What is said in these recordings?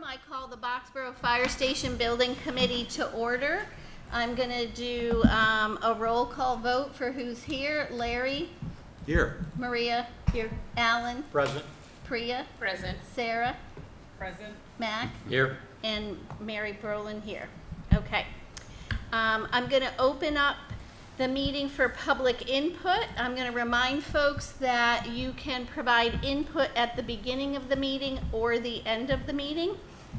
I call the Boxborough Fire Station Building Committee to order. I'm going to do a roll call vote for who's here. Larry? Here. Maria? Here. Alan? Present. Priya? Present. Sarah? Present. Mac? Here. And Mary Brolin here. Okay. I'm going to open up the meeting for public input. I'm going to remind folks that you can provide input at the beginning of the meeting or the end of the meeting,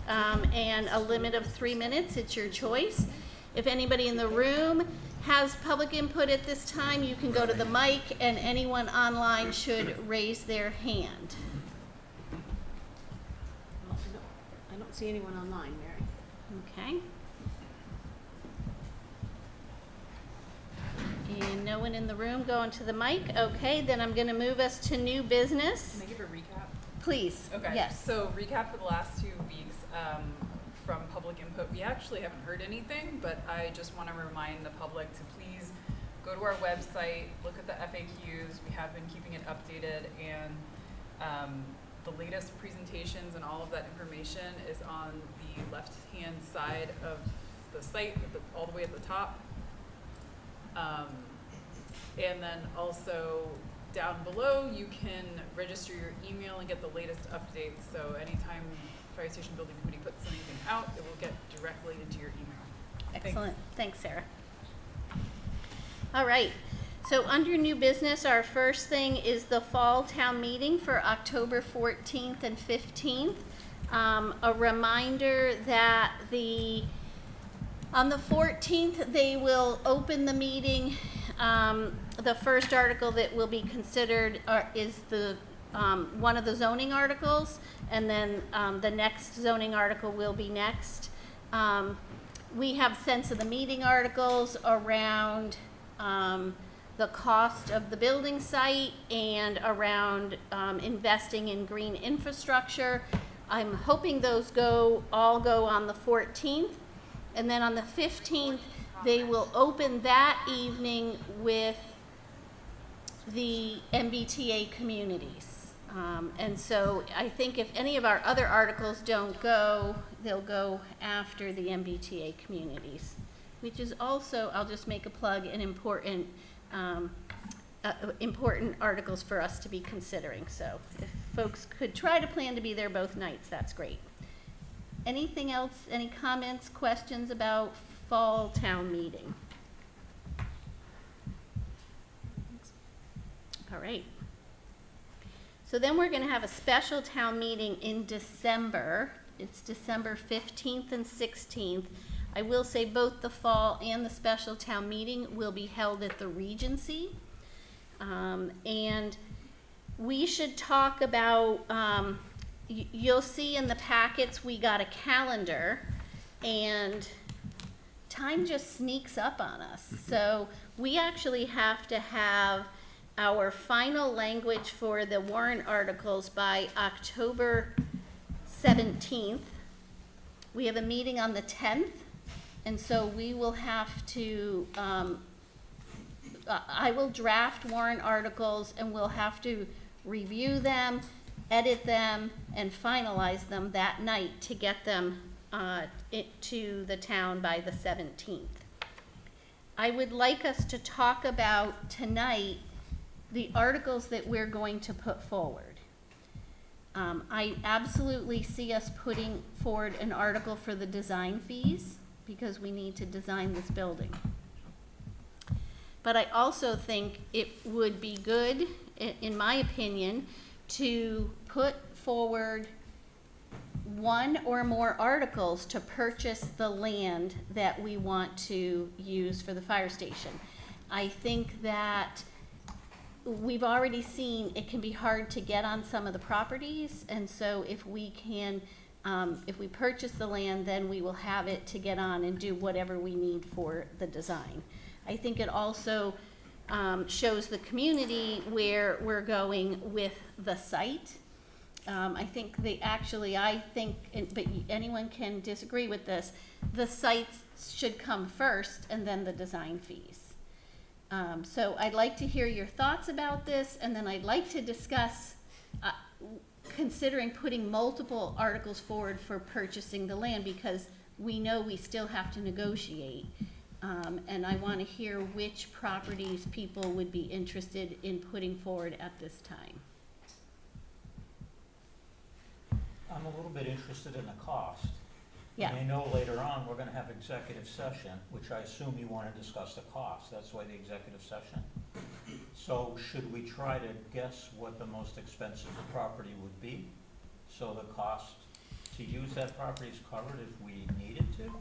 and a limit of 3 minutes. It's your choice. If anybody in the room has public input at this time, you can go to the mic, and anyone online should raise their hand. I don't see anyone online, Mary. Okay. And no one in the room going to the mic. Okay, then I'm going to move us to new business. Can I give a recap? Please. Okay. Yes. So recap for the last 2 weeks from public input. We actually haven't heard anything, but I just want to remind the public to please go to our website, look at the FAQs. We have been keeping it updated, and the latest presentations and all of that information is on the left-hand side of the site, all the way at the top. And then also down below, you can register your email and get the latest updates. So anytime Fire Station Building Committee puts anything out, it will get directly into your email. Excellent. Thanks, Sarah. All right. So under new business, our first thing is the fall town meeting for October 14th and 15th. A reminder that on the 14th, they will open the meeting. The first article that will be considered is the one of the zoning articles, and then the next zoning article will be next. We have sense of the meeting articles around the cost of the building site and around investing in green infrastructure. I'm hoping those all go on the 14th. And then on the 15th, they will open that evening with the MBTA communities. And so I think if any of our other articles don't go, they'll go after the MBTA communities, which is also, I'll just make a plug, an important articles for us to be considering. So if folks could try to plan to be there both nights, that's great. Anything else, any comments, questions about fall town meeting? All right. So then we're going to have a special town meeting in December. It's December 15th and 16th. I will say both the fall and the special town meeting will be held at the Regency. And we should talk about, you'll see in the packets we got a calendar, and time just sneaks up on us. So we actually have to have our final language for the warrant articles by October 17th. We have a meeting on the 10th, and so we will have to, I will draft warrant articles, and we'll have to review them, edit them, and finalize them that night to get them to the town by the 17th. I would like us to talk about tonight the articles that we're going to put forward. I absolutely see us putting forward an article for the design fees because we need to design this building. But I also think it would be good, in my opinion, to put forward one or more articles to purchase the land that we want to use for the fire station. I think that we've already seen it can be hard to get on some of the properties, and so if we can, if we purchase the land, then we will have it to get on and do whatever we need for the design. I think it also shows the community where we're going with the site. I think but anyone can disagree with this, the sites should come first and then the design fees. So I'd like to hear your thoughts about this, and then I'd like to discuss considering putting multiple articles forward for purchasing the land, because we know we still have to negotiate. And I wanna hear which properties people would be interested in putting forward at this time. I'm a little bit interested in the cost. Yeah. And I know later on, we're gonna have executive session, which I assume you wanna discuss the cost, that's why the executive session. So should we try to guess what the most expensive property would be? So the cost to use that property is covered if we needed to?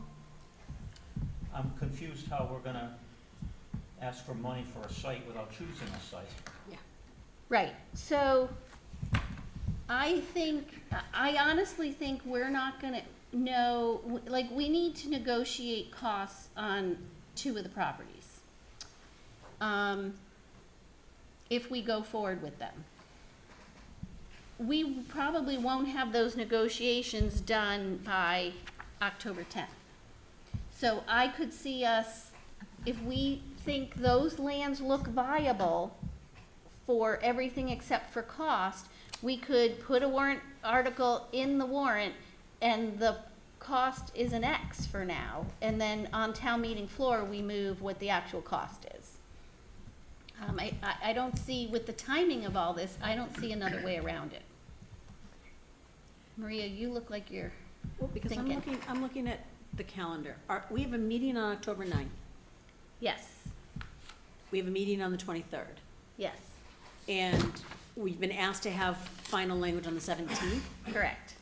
I'm confused how we're gonna ask for money for a site without choosing a site. Right, so I honestly think we're not gonna know, like, we need to negotiate costs on 2 of the properties. If we go forward with them. We probably won't have those negotiations done by October 10th. So I could see us, if we think those lands look viable for everything except for cost, we could put a warrant article in the warrant, and the cost is an X for now, and then on town meeting floor, we move what the actual cost is. I don't see, with the timing of all this, I don't see another way around it. Maria, you look like you're Well, because thinking. I'm looking at the calendar. We have a meeting on October 9th. Yes, We have a meeting on the 23rd. yes, And we've been asked to have final language on the 17th. correct.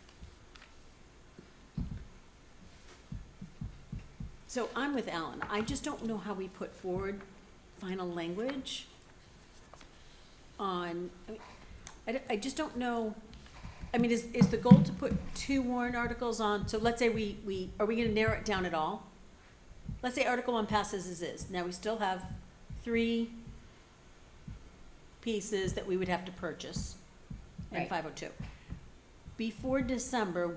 So I'm with Alan. I just don't know how we put forward final language on, I just don't know. I mean, is the goal to put 2 warrant articles on? So let's say are we gonna narrow it down at all? Let's say Article 1 passes as is. Now we still have 3 pieces that we would have to purchase in Right. 502. Before December,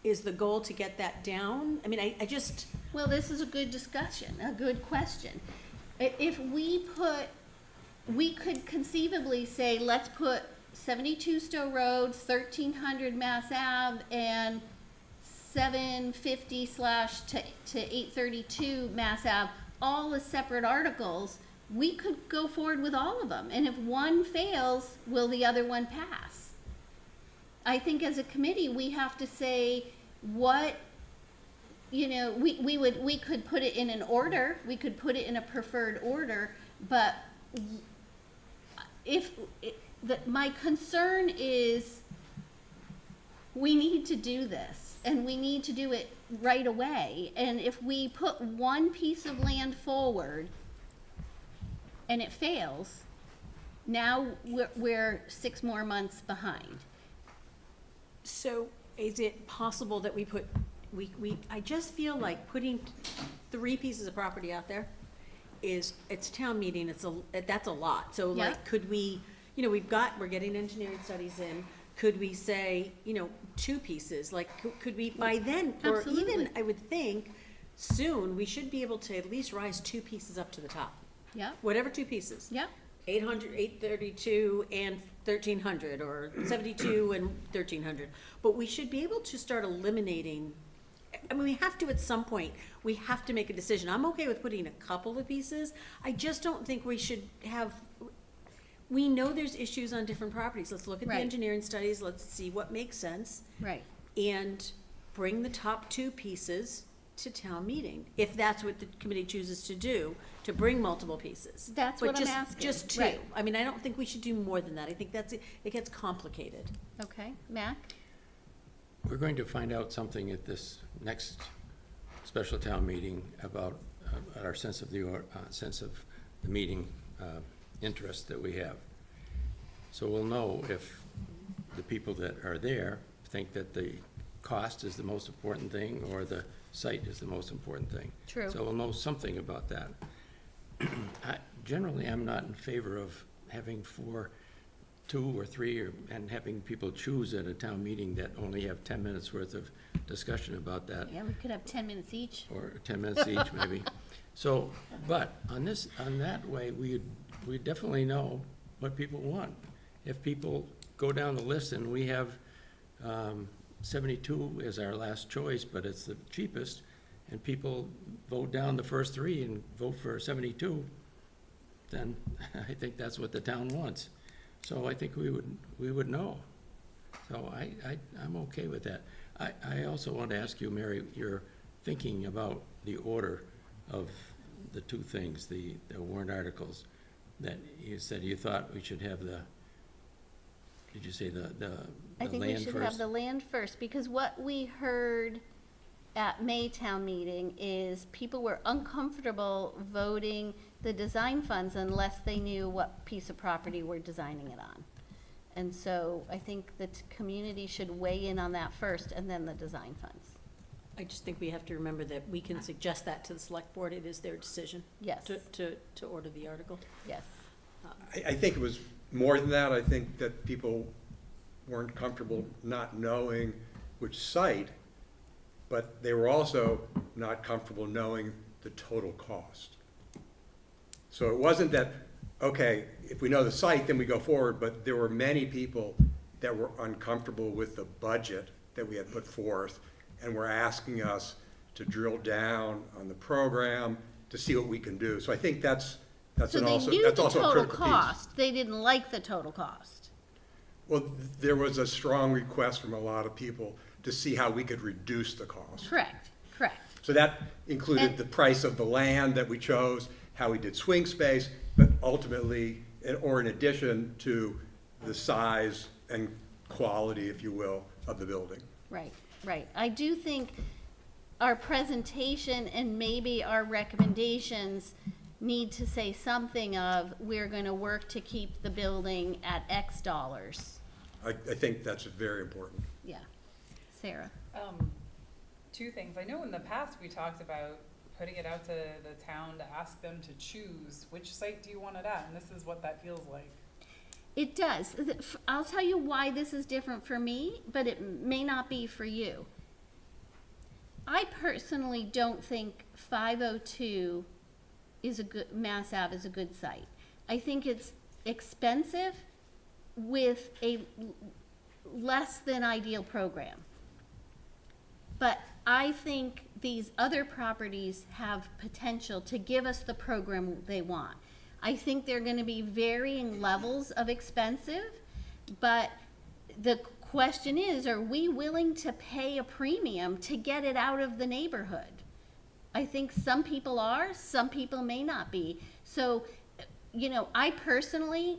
is the goal to get that down? I mean, I just, Well, this is a good discussion, a good question. If we could conceivably say, let's put 72 Stowe Road, 1300 Mass Ave, and 750 to 832 Mass Ave, all as separate articles. We could go forward with all of them, and if one fails, will the other one pass? I think as a committee, we have to say what, we could put it in an order, we could put it in a preferred order, but my concern is we need to do this, and we need to do it right away. And if we put one piece of land forward and it fails, now we're 6 more months behind. so is it possible that I just feel like putting 3 pieces of property out there it's town meeting, that's a lot. So Yeah. like, could we, we're getting engineering studies in, could we say, 2 pieces? Like, could we, by then, or even, Absolutely. I would think, soon, we should be able to at least rise 2 pieces up to the top. Yep, Whatever 2 pieces. yep, 800, 832, and 1300, or 72 and 1300. But we should be able to start eliminating, I mean, we have to at some point, we have to make a decision. I'm okay with putting a couple of pieces. I just don't think we should have, we know there's issues on different properties. Let's look at the Right. engineering studies, let's see what makes sense, right. and bring the top 2 pieces to town meeting, if that's what the committee chooses to do, to bring multiple pieces. That's But what I'm asking. Just 2. Right. I mean, I don't think we should do more than that. I think it gets complicated. Okay, Mac? We're going to find out something at this next special town meeting about our sense of the meeting interest that we have. So we'll know if the people that are there think that the cost is the most important thing or the site is the most important thing. True. So we'll know something about that. Generally, I'm not in favor of having 2 or 3, and having people choose at a town meeting that only have 10 minutes worth of discussion about that, Yeah, we could have 10 minutes each. or 10 minutes each, maybe. So, but on that way, we definitely know what people want. If people go down the list and we have 72 as our last choice, but it's the cheapest, and people vote down the first three and vote for 72, then I think that's what the town wants. So I think we would know. So I'm okay with that. I also want to ask you, Mary, your thinking about the order of the two things, the warrant articles, that you said you thought we should have did you say the land first? I think we should have the land first, because what we heard at Maytown meeting is people were uncomfortable voting the design funds unless they knew what piece of property we're designing it on. And so I think the community should weigh in on that first, and then the design funds. I just think we have to remember that we can suggest that to the select board. It is their decision Yes, to order the article. yes. I think it was more than that. I think that people weren't comfortable not knowing which site, but they were also not comfortable knowing the total cost. So it wasn't that, okay, if we know the site, then we go forward, but there were many people that were uncomfortable with the budget that we had put forth and were asking us to drill down on the program to see what we can do. So I think that's So an they also, knew that's the also a total critical piece. cost, they didn't like the total cost. Well, there was a strong request from a lot of people to see how we could reduce the cost. Correct, correct. So that included And- the price of the land that we chose, how we did swing space, but ultimately, or in addition to the size and quality, if you will, of the building. Right, right. I do think our presentation and maybe our recommendations need to say something of, we're gonna work to keep the building at X dollars. I think that's very important. Yeah. Sarah? Two things. I know in the past we talked about putting it out to the town to ask them to choose which site do you want it at, and this is what that feels like. It does. I'll tell you why this is different for me, but it may not be for you. I personally don't think 502 is a good, Mass Ave is a good site. I think it's expensive with a less than ideal program. But I think these other properties have potential to give us the program they want. I think they're gonna be varying levels of expensive, but the question is, are we willing to pay a premium to get it out of the neighborhood? I think some people are, some people may not be. So, you know, I personally,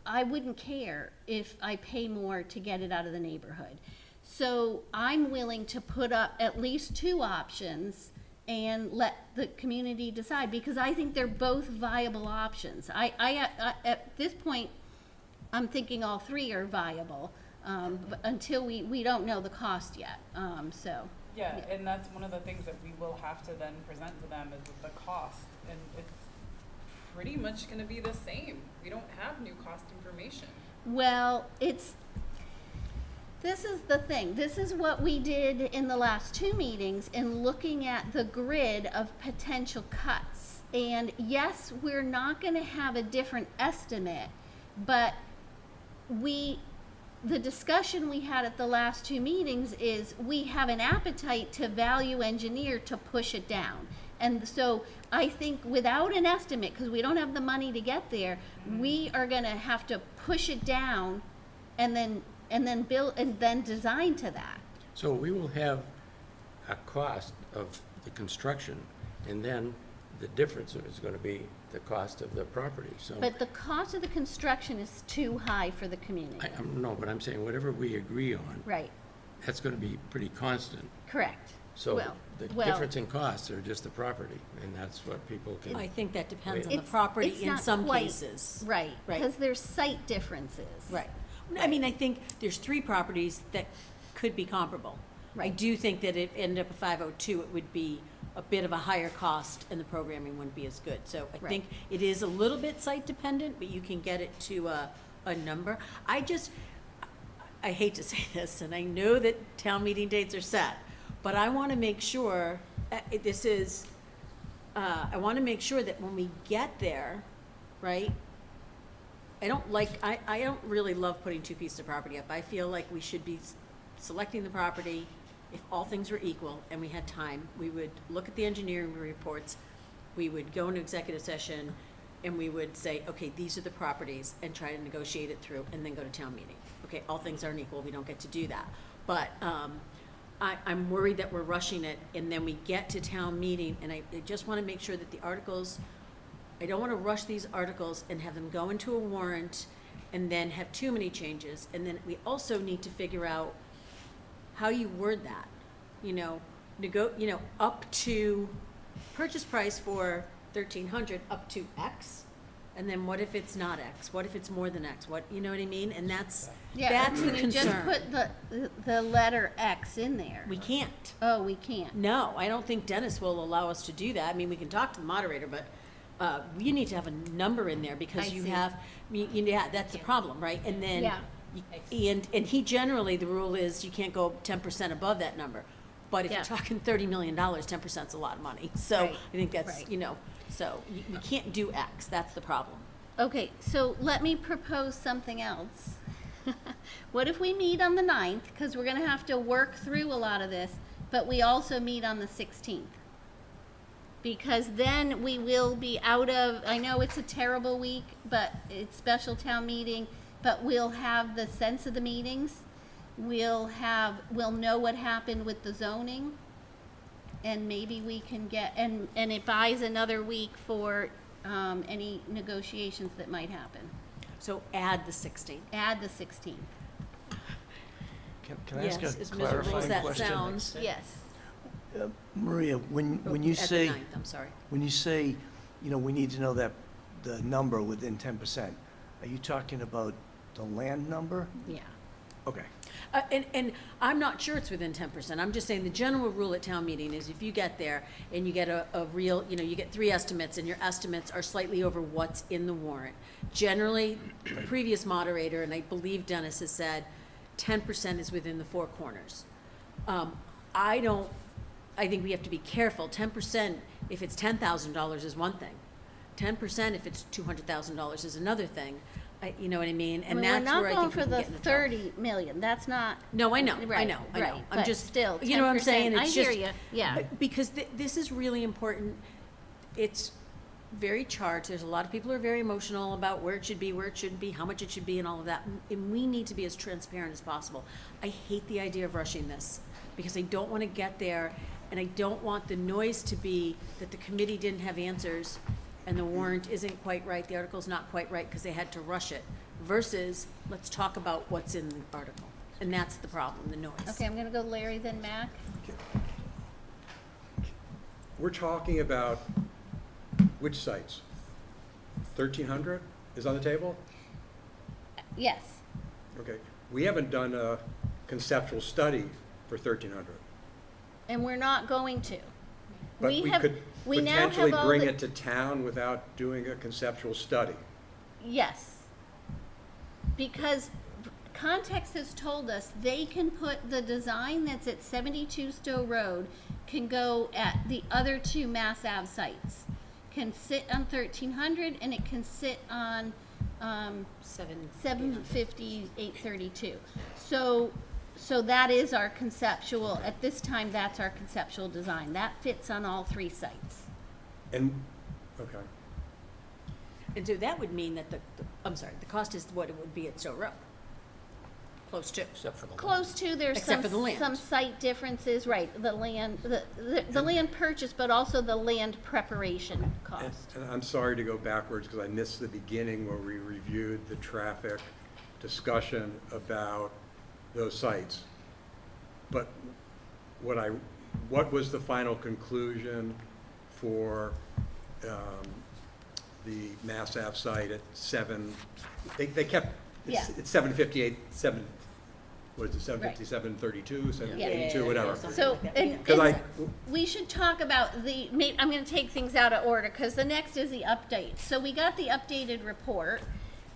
I wouldn't care if I pay more to get it out of the neighborhood. So I'm willing to put up at least two options and let the community decide, because I think they're both viable options. At this point, I'm thinking all three are viable, but until we don't know the cost yet, so. Yeah, and that's one of the things that we will have to then present to them is the cost, and it's pretty much gonna be the same. We don't have new cost information. Well, this is the thing. This is what we did in the last two meetings in looking at the grid of potential cuts. And yes, we're not gonna have a different estimate, but the discussion we had at the last two meetings is we have an appetite to value engineer to push it down. And so I think without an estimate, because we don't have the money to get there, we are gonna have to push it down and then build, and then design to that. So we will have a cost of the construction, and then the difference is gonna be the cost of the property, so. But the cost of the construction is too high for the community. No, but I'm saying whatever we agree on, Right, that's gonna be pretty constant. correct. So Well, the well- difference in costs are just the property, and that's what people can. I think that depends on the It's- property it's in not some quite cases. Right, Right. because there's site differences. Right. I mean, I think there's three properties that could be comparable. I Right. do think that if it ended up at 502, it would be a bit of a higher cost and the programming wouldn't be as good. So I Right. think it is a little bit site dependent, but you can get it to a number. I hate to say this, and I know that town meeting dates are set, but I want to make sure, I want to make sure that when we get there, right, I don't really love putting two pieces of property up. I feel like we should be selecting the property. If all things were equal and we had time, we would look at the engineering reports, we would go into executive session, and we would say, okay, these are the properties, and try to negotiate it through, and then go to town meeting. Okay, all things aren't equal, we don't get to do that. But, I'm worried that we're rushing it, and then we get to town meeting, and I just wanna make sure that the articles, I don't wanna rush these articles and have them go into a warrant, and then have too many changes, and then we also need to figure out how you word that, up to purchase price for 1,300 up to X, and then what if it's not X? What if it's more than X? What, you know what I mean? And that's the You just concern. put the letter X in there. We can't. Oh, we can't. No, I don't think Dennis will allow us to do that. I mean, we can talk to the moderator, but you need to have a number in there because I you see. have, yeah, that's the problem, right? And then, Yeah. and he generally, the rule is you can't go 10% above that number. But if Yeah. you're talking $30 million, 10% is a lot of money. So Right, I think that's, right. So we can't do X, that's the problem. Okay, so let me propose something else. What if we meet on the 9th, because we're gonna have to work through a lot of this, but we also meet on the 16th? Because then we will be out of, I know it's a terrible week, but it's special town meeting, but we'll have the sense of the meetings. We'll know what happened with the zoning, and maybe we can get, and it buys another week for, any negotiations that might happen. So add the 16th. Add the 16th, Can I ask Yes, a as miserable as clarifying that question? sounds. yes. Maria, when you At the say, 9th, I'm sorry. when you say, we need to know that, the number within 10%, are you talking about the land number? Yeah. Okay. And I'm not sure it's within 10%. I'm just saying the general rule at town meeting is if you get there and you get a real, you get 3 estimates and your estimates are slightly over what's in the warrant. Generally, the previous moderator, and I believe Dennis has said, 10% is within the 4 corners. I think we have to be careful. 10%, if it's $10,000 is one thing. 10% if it's $200,000 is another thing. You know what I mean? And that's where I think we can get into trouble. We're not going for the 30 million, that's not. No, I know, I Right, know. right, I'm but just, still, you know what I'm saying? 10%, It's I hear just- you, yeah. Because this is really important. It's very charged. There's a lot of people who are very emotional about where it should be, where it shouldn't be, how much it should be, and all of that. And we need to be as transparent as possible. I hate the idea of rushing this because I don't want to get there, and I don't want the noise to be that the committee didn't have answers and the warrant isn't quite right, the article's not quite right because they had to rush it, versus let's talk about what's in the article. And that's the problem, the noise. Okay, I'm gonna go Larry, then Mac. We're talking about which sites? 1,300 is on the table? Yes, Okay. We haven't done a conceptual study for 1,300. and we're not going to. But We we have- could we now have potentially all bring the- it to town without doing a conceptual study. Yes. Because Context has told us they can put the design that's at 72 Stowe Road can go at the other 2 Mass Ave sites. Can sit on 1,300 and it can sit on, 750, 832. So that is our conceptual, at this time, that's our conceptual design. That fits on all 3 sites. And, okay. And so that would mean that the cost is what it would be at Stowe Road. Close to. Except for the. Close to, there's Except for the land. some site differences, right, the land, the land purchase, but also the land preparation cost. And I'm sorry to go backwards because I missed the beginning where we reviewed the traffic discussion about those sites. But what was the final conclusion for the Mass Ave site at 7? They kept, Yeah. it's 758, 757, 32, 782, whatever. So, and, Because and we should talk about I'm gonna take things out of order, because the next is the update. So we got the updated report,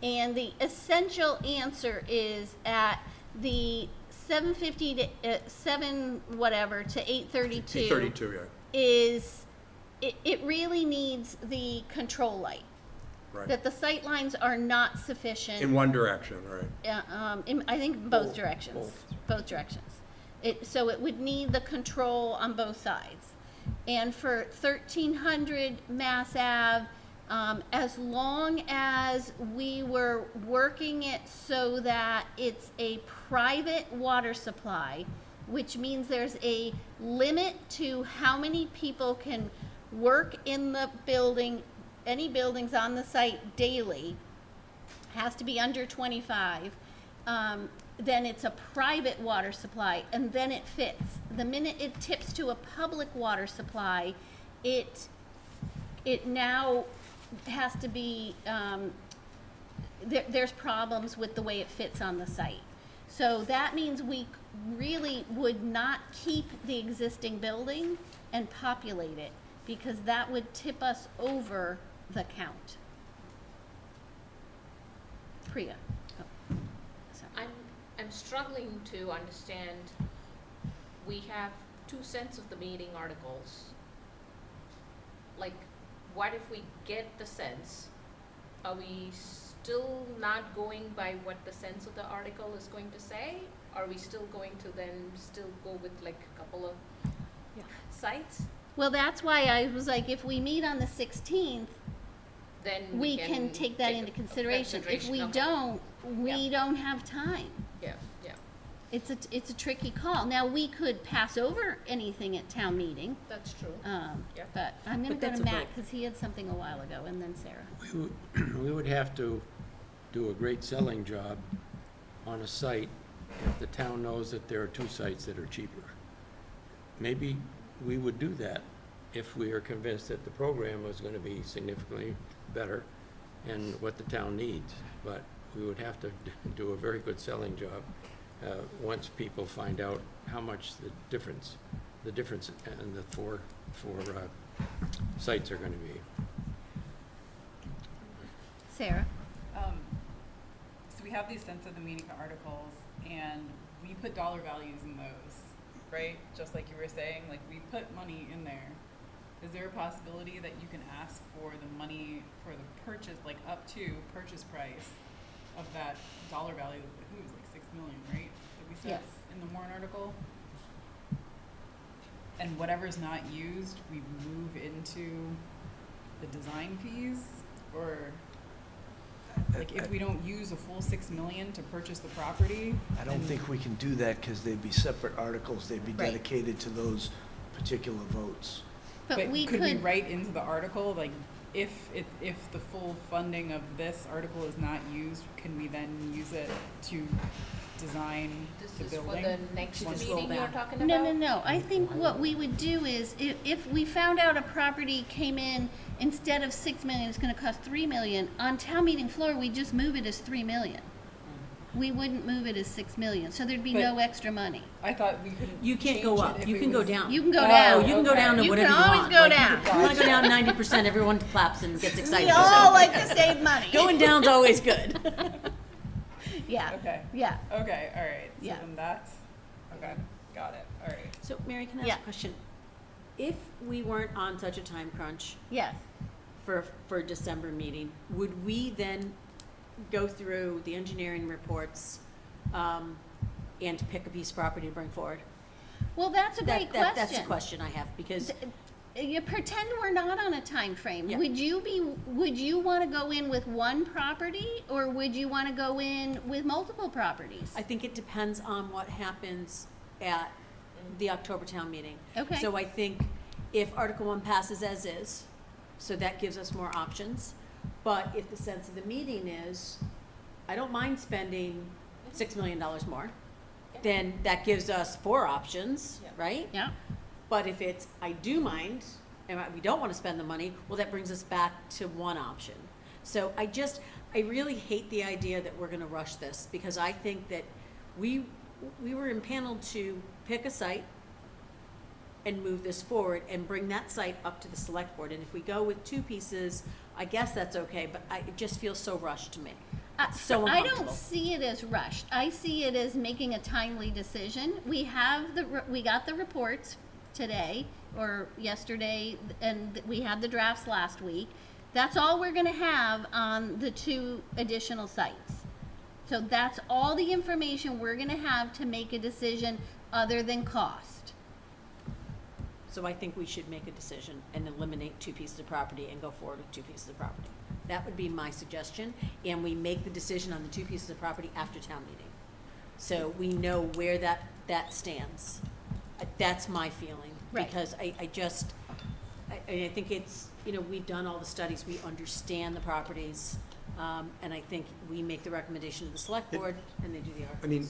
and the essential answer is at the 750 to, 7 whatever to 832. 832, yeah. Is, it really needs the control light. Right. that the sight lines are not sufficient. In one direction, right? I think both directions. Both directions. So it would need the control on both sides. And for 1300 Mass Ave, as long as we were working it so that it's a private water supply, which means there's a limit to how many people can work in the building, any buildings on the site daily, has to be under 25, then it's a private water supply, and then it fits. The minute it tips to a public water supply, it now has to be, there's problems with the way it fits on the site. So that means we really would not keep the existing building and populate it, because that would tip us over the count. Priya. Oh, sorry. I'm struggling to understand, we have 2 cents of the meeting articles. Like, what if we get the sense? Are we still not going by what the sense of the article is going to say? Are we still going to then still go with like a couple of sites? Well, that's why I was like, if we meet on the 16th, Then we can take that into consideration. If we okay. don't, we Yeah. don't have time. Yeah, yeah, It's a tricky call. Now, we could pass over anything at town meeting, that's true. but I'm gonna But go that's to a Matt, vote. because he had something a while ago, and then Sarah. We would have to do a great selling job on a site if the town knows that there are 2 sites that are cheaper. Maybe we would do that if we are convinced that the program was gonna be significantly better and what the town needs. But we would have to do a very good selling job once people find out how much the difference in the four sites are gonna be. Sarah? So we have these sense of the meeting articles, and we put dollar values in those, right? Just like you were saying, like we put money in there. Is there a possibility that you can ask for the money for the purchase, like up to purchase price of that dollar value? I think it was like 6 million, right? That we said Yes. in the warrant article. And whatever's not used, we move into the design fees, or like if we don't use a full 6 million to purchase the property. I don't then- think we can do that, because they'd be separate articles, they'd be Right. dedicated to those particular votes. But we could we could, write into the article, like, if the full funding of this article is not used, can we then use it to design This the is for building? the next Once- meeting you're back. talking about? no. I think what we would do is, if we found out a property came in, instead of 6 million, it's gonna cost 3 million, on town meeting floor, we just move it as 3 million. We wouldn't move it as 6 million, so there'd be no But- extra money. I thought we couldn't. You can't go change up, it if you it can go was- down. You can go Oh, down. You can go down to You whatever can you want. always go Like, down. You wanna go down 90%, everyone claps and gets excited. We all like to save money. Going down's always good. Yeah, Okay, yeah. okay, all right, so Yeah. then that's, okay, got it, all right. So Mary, can I Yeah. ask a question? If we weren't on such a time crunch Yes. for a December meeting, would we then go through the engineering reports, and pick a piece of property to bring forward? Well, that's a great question. That's a question I have, because You pretend we're not on a time frame. Yeah. Would you want to go in with one property, or would you want to go in with multiple properties? I think it depends on what happens at the October town meeting. Okay. So I think if Article 1 passes as is, so that gives us more options. But if the sense of the meeting is, I don't mind spending $6 million more, then that gives us 4 options, right? Yeah. But if it's, I do mind, and we don't want to spend the money, well, that brings us back to 1 option. So I really hate the idea that we're gonna rush this, because I think that we were impaneled to pick a site and move this forward and bring that site up to the select board. And if we go with 2 pieces, I guess that's okay, but it just feels so rushed to me. So I uncomfortable. don't see it as rushed. I see it as making a timely decision. We got the reports today or yesterday, and we had the drafts last week. That's all we're gonna have on the 2 additional sites. So that's all the information we're gonna have to make a decision other than cost. So I think we should make a decision and eliminate 2 pieces of property and go forward with 2 pieces of property. That would be my suggestion, and we make the decision on the 2 pieces of property after town meeting. So we know where that stands. That's my feeling. Right. Because I think it's, you know, we've done all the studies, we understand the properties, and I think we make the recommendation to the select board, and they do the articles. I mean,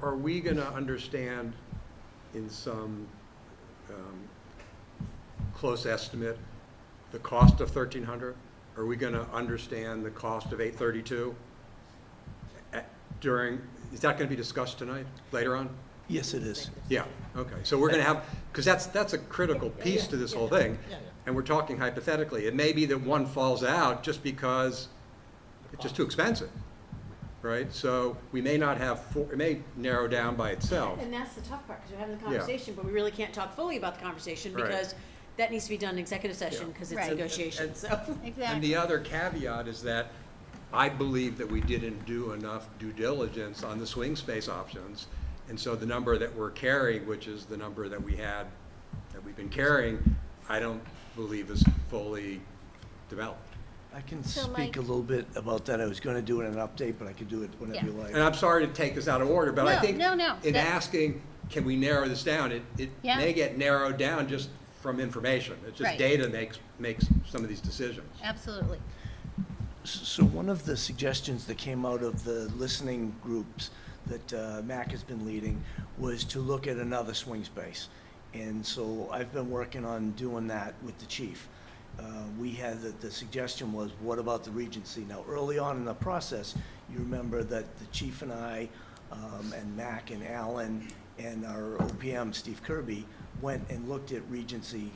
are we gonna understand in some close estimate the cost of 1,300? Are we gonna understand the cost of 832 is that gonna be discussed tonight, later on? Yes, it is. Yeah, okay, so we're gonna have, because that's a critical piece to this whole thing, and we're talking hypothetically. It may be that one falls out just because it's just too expensive, right? So we may not have, it may narrow down by itself. And that's the tough part, because we're having the Yeah. conversation, but we really can't talk fully about the conversation, Right. because that needs to be done in executive session, Yeah. because it's Right. negotiation, so. And Exactly. the other caveat is that I believe that we didn't do enough due diligence on the swing space options. And so the number that we're carrying, which is the number that we've been carrying, I don't believe is fully developed. I can So speak Mike- a little bit about that. I was gonna do it in an update, but I could do it whenever you like. And I'm sorry to take us out of order, but I No, think no, no, in that- asking, can we narrow this down, it Yeah. may get narrowed down just from information. It's just Right. data makes some of these decisions. Absolutely. So one of the suggestions that came out of the listening groups that Mac has been leading was to look at another swing space. And so I've been working on doing that with the chief. We had, the suggestion was, what about the Regency? Now, early on in the process, you remember that the chief and I, and Mac and Alan, and our OPM, Steve Kirby, went and looked at Regency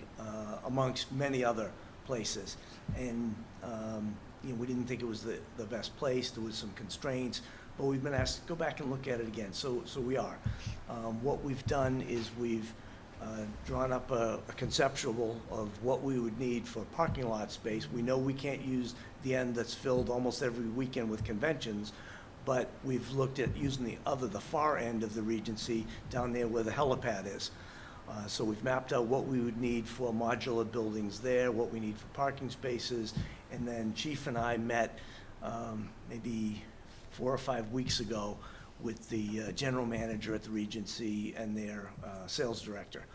amongst many other places. And we didn't think it was the best place. There was some constraints, but we've been asked to go back and look at it again. So we are. What we've done is we've drawn up a conceptual of what we would need for parking lot space. We know we can't use the end that's filled almost every weekend with conventions, but we've looked at using the far end of the Regency down there where the helipad is. So we've mapped out what we would need for modular buildings there, what we need for parking spaces, and then Chief and I met maybe 4 or 5 weeks ago with the general manager at the Regency and their sales director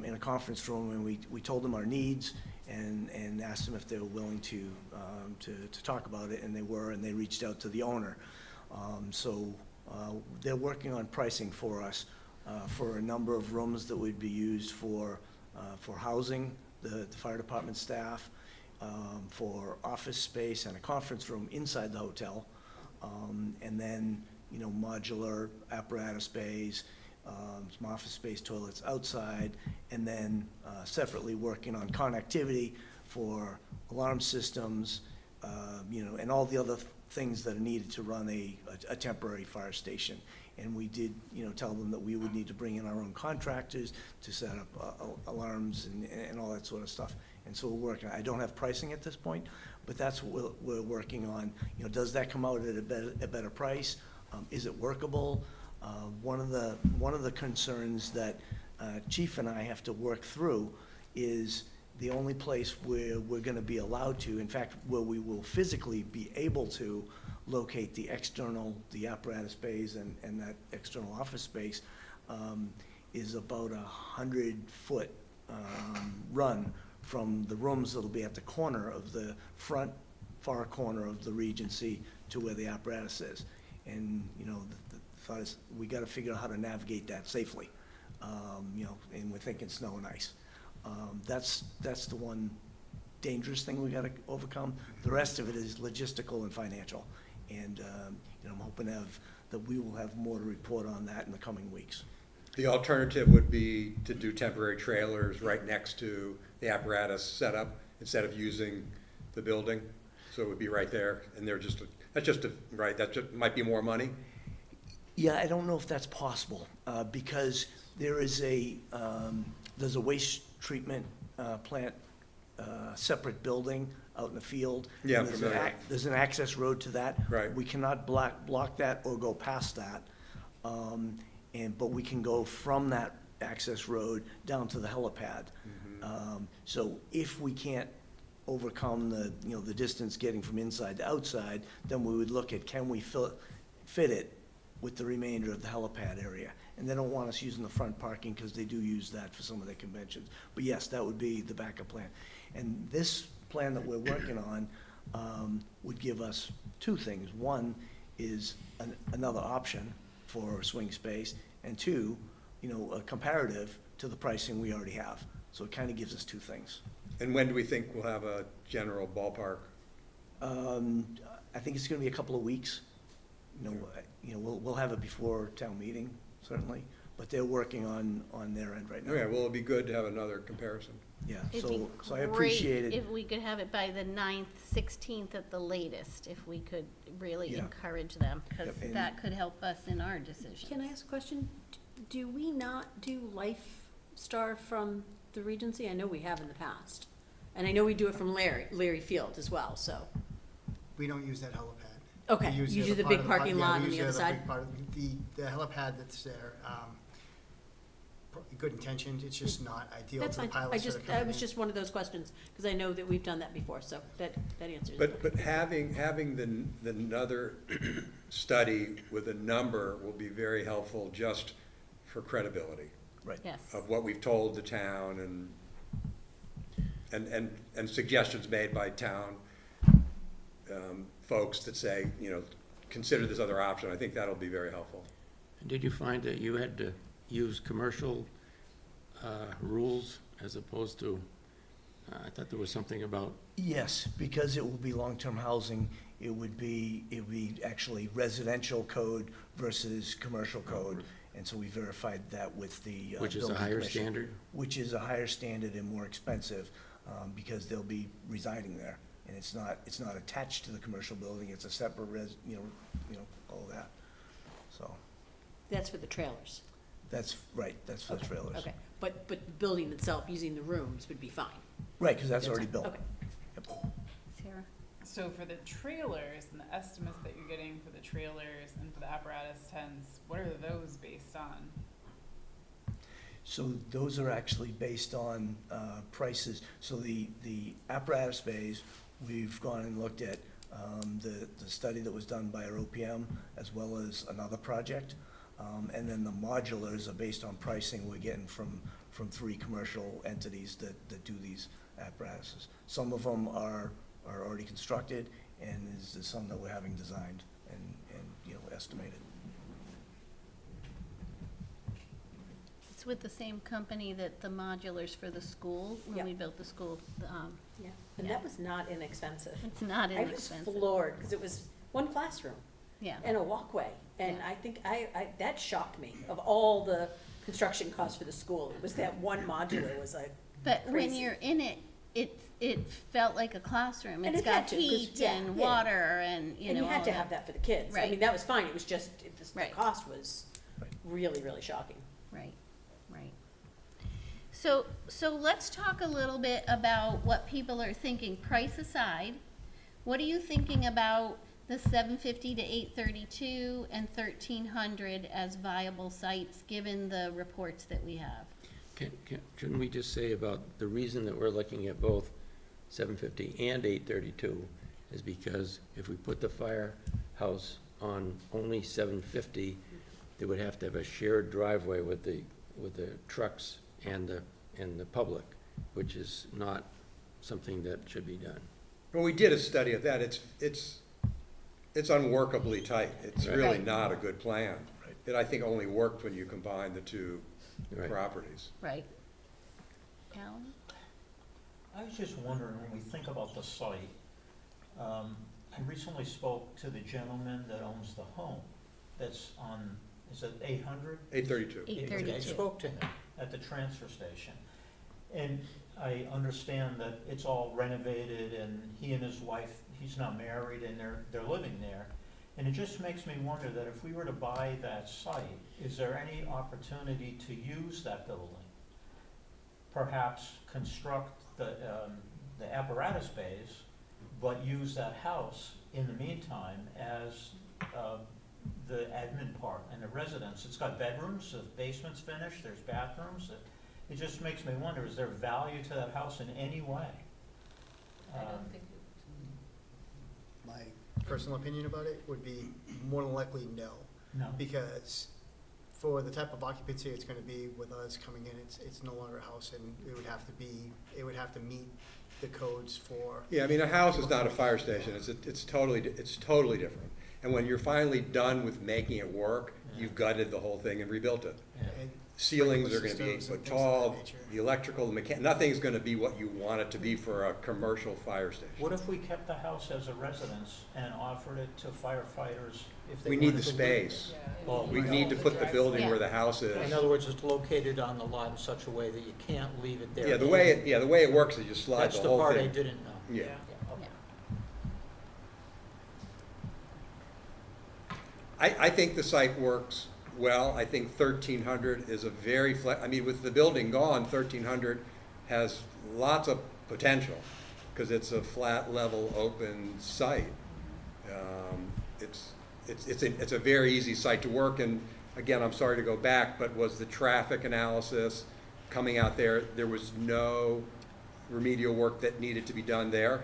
in a conference room, and we told them our needs and asked them if they were willing to talk about it, and they were, and they reached out to the owner. So they're working on pricing for us for a number of rooms that would be used for housing the fire department staff, for office space and a conference room inside the hotel, and then, modular apparatus bays, some office space, toilets outside, and then separately working on connectivity for alarm systems, and all the other things that are needed to run a temporary fire station. And we did, tell them that we would need to bring in our own contractors to set up alarms and all that sort of stuff. And so we're working. I don't have pricing at this point, but that's what we're working on. Does that come out at a better price? Is it workable? One of the concerns that Chief and I have to work through is the only place where we're going to be allowed to, in fact, where we will physically be able to locate the apparatus bays and that external office space, is about 100-foot run from the rooms that'll be at the corner of the front far corner of the Regency to where the apparatus is. And, the thought is, we gotta figure out how to navigate that safely. And we're thinking snow and ice. That's the one dangerous thing we gotta overcome. The rest of it is logistical and financial. And, I'm hoping that we will have more to report on that in the coming weeks. The alternative would be to do temporary trailers right next to the apparatus setup instead of using the building. So it would be right there, and that might be more money. Yeah, I don't know if that's possible, because there's a waste treatment plant separate building out in the field. Yeah, And there's an familiar. there's an access road to that. Right. We cannot block that or go past that. But we can go from that access road down to the helipad. So if we can't overcome the distance getting from inside to outside, then we would look at, can we fit it with the remainder of the helipad area? And they don't want us using the front parking because they do use that for some of their conventions. But yes, that would be the backup plan. And this plan that we're working on would give us two things. One is another option for swing space, and two, a comparative to the pricing we already have. So it kind of gives us two things. And when do we think we'll have a general ballpark? I think it's gonna be a couple of weeks. We'll have it before town meeting, certainly, but they're working on their end right now. Okay, well, it'd be good to have another comparison. Yeah, It'd be so I appreciate great it. if we could have it by the 9th, 16th at the latest, if we could really Yeah. encourage them, because Yep, and- that could help us in our decisions. Can I ask a question? Do we not do Lifestar from the Regency? I know we have in the past. And I know we do it from Larry Field as well, so. We don't use that helipad. Okay, We you the use the part big of parking yeah, lot we on the use other other big side? part of the helipad that's there. Good intentions, it's just not ideal That's to the fine. pilots that are That coming was in. just one of those questions, because I know that we've done that before, so that answers it. But having the another study with a number will be very helpful just for credibility Right. Yes. of what we've told the town and suggestions made by town folks that say, consider this other option. I think that'll be very helpful. Did you find that you had to use commercial rules as opposed to, I thought there was something about, Yes, because it will be long-term housing, it would be actually residential code versus commercial code. And so we verified that with the which is a building higher commission, standard? which is a higher standard and more expensive, because they'll be residing there. And it's not attached to the commercial building, it's a separate all that. So, That's for the trailers. that's right, that's for the trailers. Okay, but the building itself, using the rooms would be fine. Right, because that's already built. Okay. Yep. Sarah? So for the trailers and the estimates that you're getting for the trailers and for the apparatus tents, what are those based on? So those are actually based on prices. So the apparatus bays, we've gone and looked at the study that was done by our OPM as well as another project. And then the modulars are based on pricing we're getting from three commercial entities that do these apparatuses. Some of them are already constructed, and there's some that we're having designed and estimated. It's with the same company that the modulars for the school, when Yep. we built the school, Yeah, and Yeah. that was not inexpensive. it's not I was inexpensive. floored, because it was one classroom Yeah, and a walkway. And Yeah. I think that shocked me. Of all the construction costs for the school, it was that one modular was like, but when crazy. you're in it, it felt like a classroom. And It's it had got to, 'cause- heat yeah, and yeah. water and, and you all had to have that for the kids. I Right. mean, that was fine, it was just, the Right. cost was Right. really, really shocking. Right, right. So let's talk a little bit about what people are thinking, price aside. What are you thinking about the 750 to 832 and 1300 as viable sites, given the reports that we have? Shouldn't we just say about the reason that we're looking at both 750 and 832 is because if we put the firehouse on only 750, they would have to have a shared driveway with the trucks and the public, which is not something that should be done. Well, we did a study of that. It's unworkably tight. It's Right. really Right. not a good plan. Right. It, I think, only worked when you combine the two Right. properties. Right. Alan? I was just wondering, when we think about the site, I recently spoke to the gentleman that owns the home that's on, is it 800? 832. 832. I spoke to him at the transfer station. And I understand that it's all renovated and he and his wife, he's not married and they're living there. And it just makes me wonder that if we were to buy that site, is there any opportunity to use that building? Perhaps construct the apparatus bays, but use that house in the meantime as the admin part and the residence. It's got bedrooms, the basement's finished, there's bathrooms. It just makes me wonder, is there value to that house in any way? I don't think My personal opinion about it would be more than likely no. No. Because for the type of occupancy it's gonna be with us coming in, it's no longer a house, and it would have to meet the codes for. Yeah, I mean, a house is not a fire station, it's totally different. And when you're finally done with making it work, you've gutted the whole thing and rebuilt it. Yeah. and Ceilings are gonna be sprinkler 8 systems foot and things of that tall, nature. the electrical, nothing's gonna be what you want it to be for a commercial fire station. What if we kept the house as a residence and offered it to firefighters if they We wanted need the to live there? space. Well, We need to put the building where the Yeah. house is. In other words, it's located on the lot in such a way that you can't leave it there. Yeah, the way it works is you slide That's the the whole part I thing. didn't know. Yeah. Okay. I think the site works well. I think 1,300 is a very I mean, with the building gone, 1,300 has lots of potential because it's a flat, level, open site. It's a very easy site to work, and again, I'm sorry to go back, but was the traffic analysis coming out there, there was no remedial work that needed to be done there?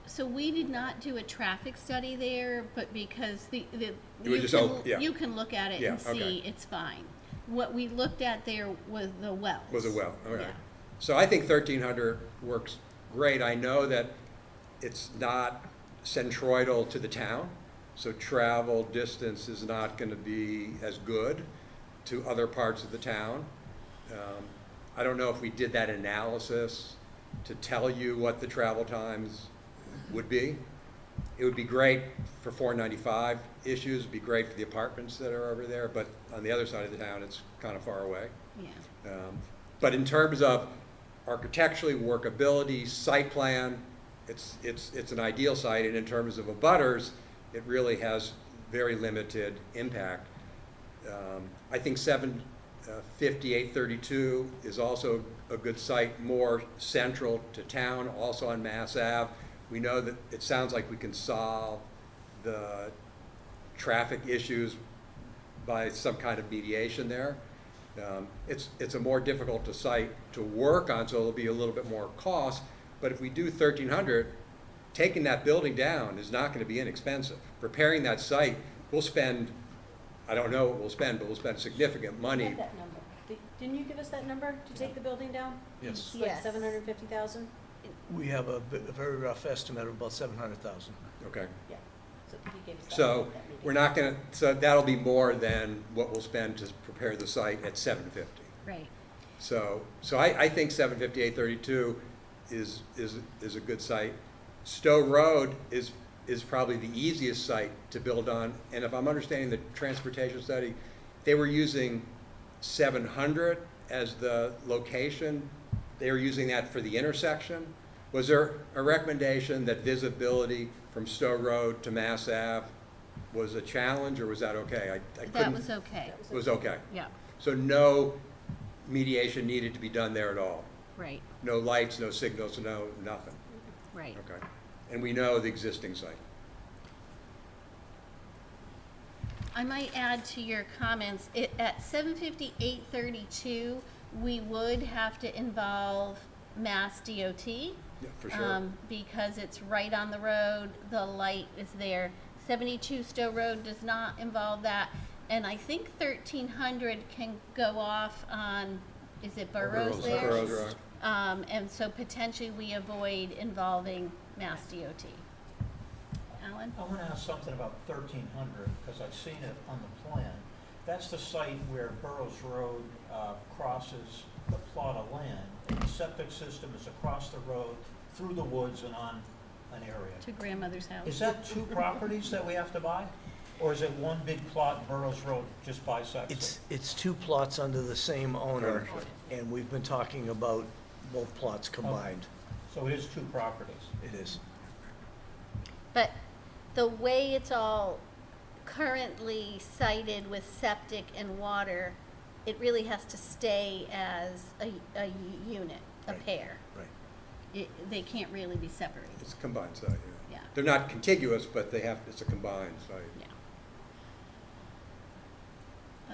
So we did not do a traffic study there, but because It was just open, yeah. you can look at it Yeah, and see okay. it's fine. What we looked at there was the wells. Was a well, all right. Yeah. So I think 1,300 works great. I know that it's not centroidal to the town, so travel distance is not gonna be as good to other parts of the town. I don't know if we did that analysis to tell you what the travel times would be. It would be great for 495 issues, it'd be great for the apartments that are over there, but on the other side of the town, it's kind of far away. Yeah. But in terms of architecturally, workability, site plan, it's an ideal site, and in terms of abutters, it really has very limited impact. I think 750-832 is also a good site, more central to town, also on Mass Ave. We know that it sounds like we can solve the traffic issues by some kind of mediation there. It's a more difficult site to work on, so it'll be a little bit more cost, but if we do 1,300, taking that building down is not gonna be inexpensive. Preparing that site, we'll spend, I don't know what we'll spend, but we'll spend significant I money. have that number. Didn't you give us that number to take the building down? Yes. It's like Yes. 750,000? We have a very rough estimate of about 700,000. Okay. Yeah. So he gave us that. So that meeting. we're not gonna, so that'll be more than what we'll spend to prepare the site at 750. Right. So I think 750-832 is a good site. Stowe Road is probably the easiest site to build on, and if I'm understanding the transportation study, they were using 700 as the location. They were using that for the intersection. Was there a recommendation that visibility from Stowe Road to Mass Ave was a challenge, or was that okay? I That couldn't. was okay. It was okay. Yeah, So no mediation needed to be done there at all? right, No lights, no signals, no, nothing? right. Okay. And we know the existing site? I might add to your comments, at 750-832, we would have to involve Mass DOT. Yeah, for sure. Because it's right on the road, the light is there. 72 Stowe Road does not involve that, and I think 1300 can go off on, is it Burroughs there? Burroughs Road. And so potentially we avoid involving Mass DOT. Alan? I want to ask something about 1,300, because I've seen it on the plan. That's the site where Burroughs Road crosses the plot of land, and the septic system is across the road, through the woods and on an area. To grandmother's house. Is that two properties that we have to buy? Or is it one big plot, Burroughs Road just bisects it? It's two plots under the same owner, Ownership. and we've been talking about both plots combined. So it is two properties. It is. But the way it's all currently cited with septic and water, it really has to stay as a unit, a Right. pair. Right. they can't really be separated. It's a combined site, yeah. Yeah. They're not contiguous, but they have, it's a combined site. Yeah.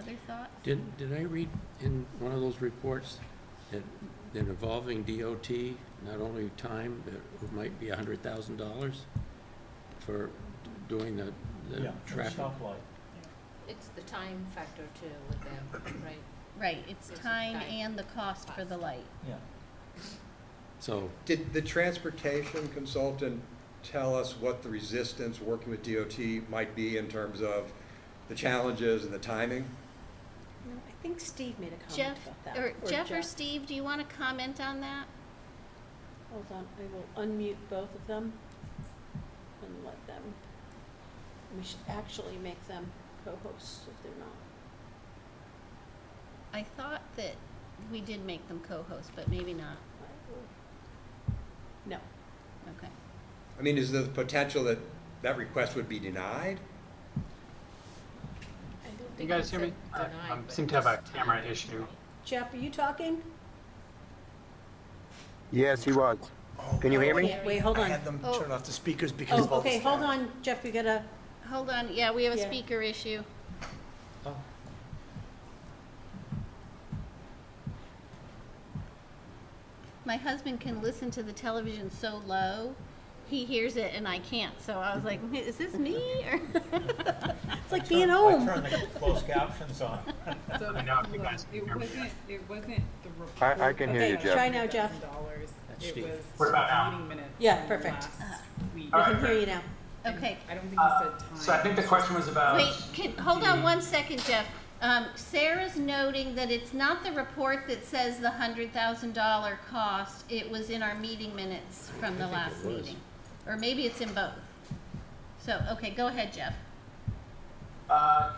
Other thoughts? Did I read in one of those reports that involving DOT, not only time, but it might be $100,000 for doing the Yeah, traffic? stoplight. It's the time factor too with them, right? Right, it's It's time time. and the cost for the light. Yeah. So, Did the transportation consultant tell us what the resistance working with DOT might be in terms of the challenges and the timing? No, I think Steve made a comment Jeff, about that. or Jeff or Steve, do you want to comment on that? Hold on, I will unmute both of them and let them, we should actually make them co-hosts if they're not. I thought that we did make them co-hosts, but maybe not. No. Okay. I mean, is there the potential that that request would be denied? I don't You think guys it's hear me? I denied, but seem to have a just camera time, issue. right? Jeff, are you talking? Yes, he was. Can you hear me? Wait, hold I on. had them Oh. turn off the speakers because of Oh, all the okay, hold static. on, Jeff, we gotta, Hold on, yeah, we have a Yeah. speaker issue. Oh. My husband can listen to the television so low, he hears it and I can't, so I was like, is this me or? it's like being I home. turned the closed captions on. So, I know if you look, guys can it hear me. wasn't the report. I can hear you, Okay, Jeff. try now, Jeff. $100,000. That's It Steve. was What about now? meeting minutes. Yeah, from perfect. last week. We can hear you now. And Okay. I don't think you said time. So I think the question was about. Wait, hold on one second, Jeff. Sarah's noting that it's not the report that says the $100,000 cost, it was in our meeting minutes from the I think last it was. meeting. Or maybe it's in both. So, okay, go ahead, Jeff.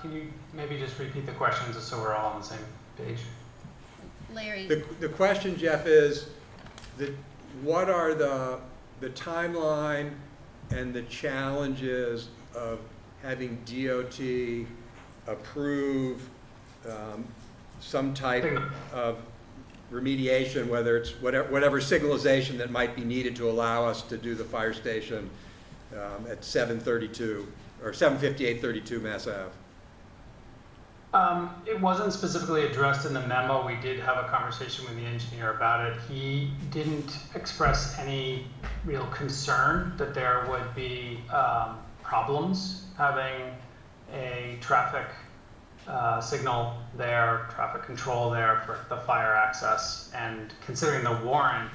Can you maybe just repeat the questions just so we're all on the same page? Larry, The question, Jeff, is that what are the timeline and the challenges of having DOT approve some type of remediation, whether it's whatever signalization that might be needed to allow us to do the fire station at 732 or 75832 Mass Ave? It wasn't specifically addressed in the memo. We did have a conversation with the engineer about it. He didn't express any real concern that there would be problems having a traffic signal there, traffic control there for the fire access. And considering the warrant,